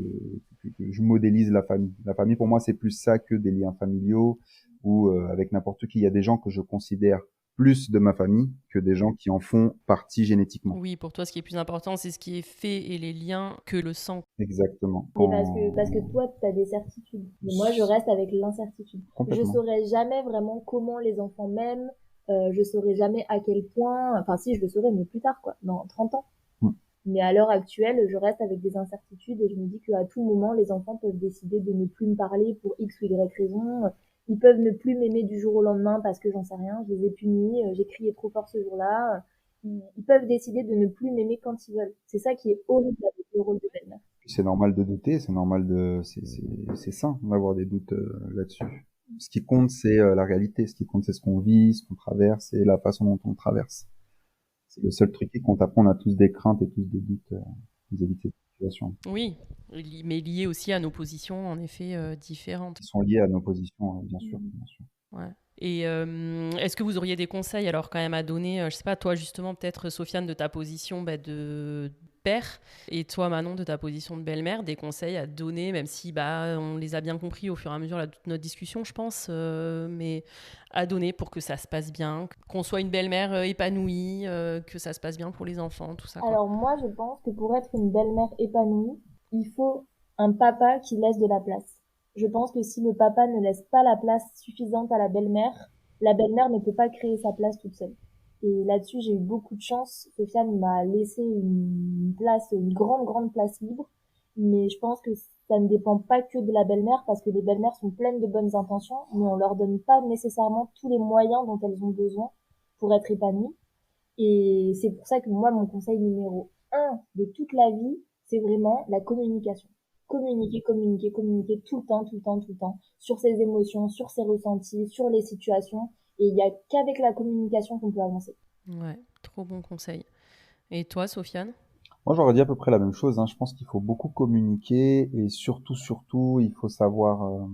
je modélise la famille. La famille, pour moi, c'est plus ça que des liens familiaux ou avec n'importe qui. Il y a des gens que je considère plus de ma famille que des gens qui en font partie génétiquement. Oui, pour toi, ce qui est plus important, c'est ce qui est fait et les liens que le sang. Exactement. Mais parce que toi, tu as des certitudes. Mais moi, je reste avec l'incertitude. Je saurais jamais vraiment comment les enfants m'aiment. Je saurais jamais à quel point... Enfin, si, je le saurais, mais plus tard, quoi. Dans 30 ans. Mais à l'heure actuelle, je reste avec des incertitudes et je me dis qu'à tout moment, les enfants peuvent décider de ne plus me parler pour X ou Y raison. Ils peuvent ne plus m'aimer du jour au lendemain parce que j'en sais rien, je les ai punis, j'ai crié trop fort ce jour-là. Ils peuvent décider de ne plus m'aimer quand ils veulent. C'est ça qui est horrible avec le rôle de belle-mère. C'est normal de douter, c'est normal c'est sain d'avoir des doutes là-dessus. Ce qui compte, c'est la réalité. Ce qui compte, c'est ce qu'on vit, ce qu'on traverse et la façon dont on traverse. C'est le seul truc qui compte. Après, on a tous des craintes et tous des doutes vis-à-vis de cette situation. Oui, mais liés aussi à nos positions, en effet, différentes. Ils sont liés à nos positions, bien sûr. Ouais. Et est-ce que vous auriez des conseils alors quand même à donner, je sais pas, toi justement peut-être Sofiane de ta position de père et toi Manon de ta position de belle-mère, des conseils à donner, même si on les a bien compris au fur et à mesure de notre discussion je pense, mais à donner pour que ça se passe bien, qu'on soit une belle-mère épanouie, que ça se passe bien pour les enfants, tout ça. Quoi. Alors moi je pense que pour être une belle-mère épanouie, il faut un papa qui laisse de la place. Je pense que si le papa ne laisse pas la place suffisante à la belle-mère ne peut pas créer sa place toute seule. Et là-dessus, j'ai eu beaucoup de chance. Sofiane m'a laissé une grande place libre. Mais je pense que ça ne dépend pas que de la belle-mère parce que les belles-mères sont pleines de bonnes intentions, mais on leur donne pas nécessairement tous les moyens dont elles ont besoin pour être épanouies. Et c'est pour ça que moi, mon conseil numéro 1 de toute la vie, c'est vraiment la communication. Communiquer tout le temps, sur ses émotions, sur ses ressentis, sur les situations. Et il n'y a qu'avec la communication qu'on peut avancer. Ouais, trop bon conseil. Et toi, Sofiane ? Moi, j'aurais dit à peu près la même chose. Je pense qu'il faut beaucoup communiquer et surtout, il faut savoir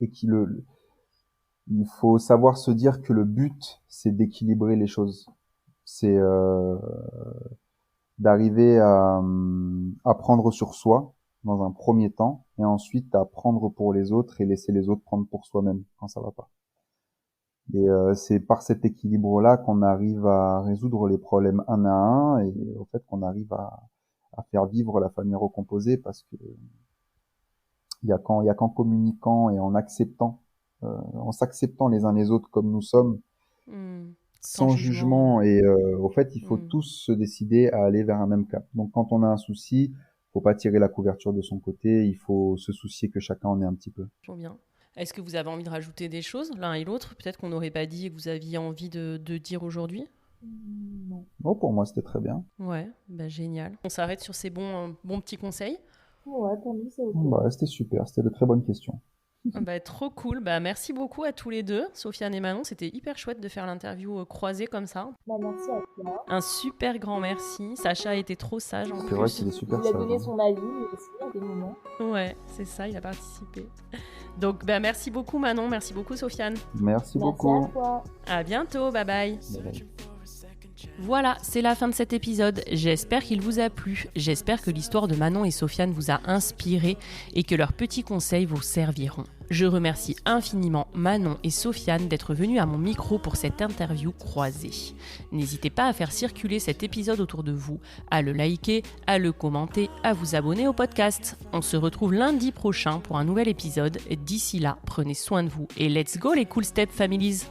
il faut savoir se dire que le but, c'est d'équilibrer les choses. C'est d'arriver à prendre sur soi dans un premier temps et ensuite à prendre pour les autres et laisser les autres prendre pour soi-même quand ça va pas. Et c'est par cet équilibre-là qu'on arrive à résoudre les problèmes un à un et au fait qu'on arrive à faire vivre la famille recomposée parce que il y a qu'en communiquant et en s'acceptant les uns les autres comme nous sommes, sans jugement et au fait il faut tous se décider à aller vers un même cap. Donc quand on a un souci, faut pas tirer la couverture de son côté, il faut se soucier que chacun en ait un petit peu. Trop bien. Est-ce que vous avez envie de rajouter des choses l'un et l'autre, peut-être qu'on n'aurait pas dit et que vous aviez envie de dire aujourd'hui ? Non, pour moi c'était très bien. Ouais, génial. On s'arrête sur ces bons petits conseils. Ouais, pour nous c'est ok. C'était super, c'était de très bonnes questions. Trop cool. Merci beaucoup à tous les deux, Sofiane et Manon. C'était hyper chouette de faire l'interview croisée comme ça. Merci à toi. Un super grand merci. Sacha a été trop sage en plus. C'est vrai qu'il est super sage. Il a donné son avis, mais aussi à des moments. Ouais, c'est ça, il a participé. Donc, merci beaucoup Manon, merci beaucoup Sofiane. Merci beaucoup. À toi. À bientôt, bye bye. Bye bye. Voilà, c'est la fin de cet épisode. J'espère qu'il vous a plu. J'espère que l'histoire de Manon et Sofiane vous a inspiré et que leurs petits conseils vous serviront. Je remercie infiniment Manon et Sofiane d'être venus à mon micro pour cette interview croisée. N'hésitez pas à faire circuler cet épisode autour de vous, à le liker, à le commenter, à vous abonner au podcast. On se retrouve lundi prochain pour un nouvel épisode. D'ici là, prenez soin de vous et let's go les Cool Step Families!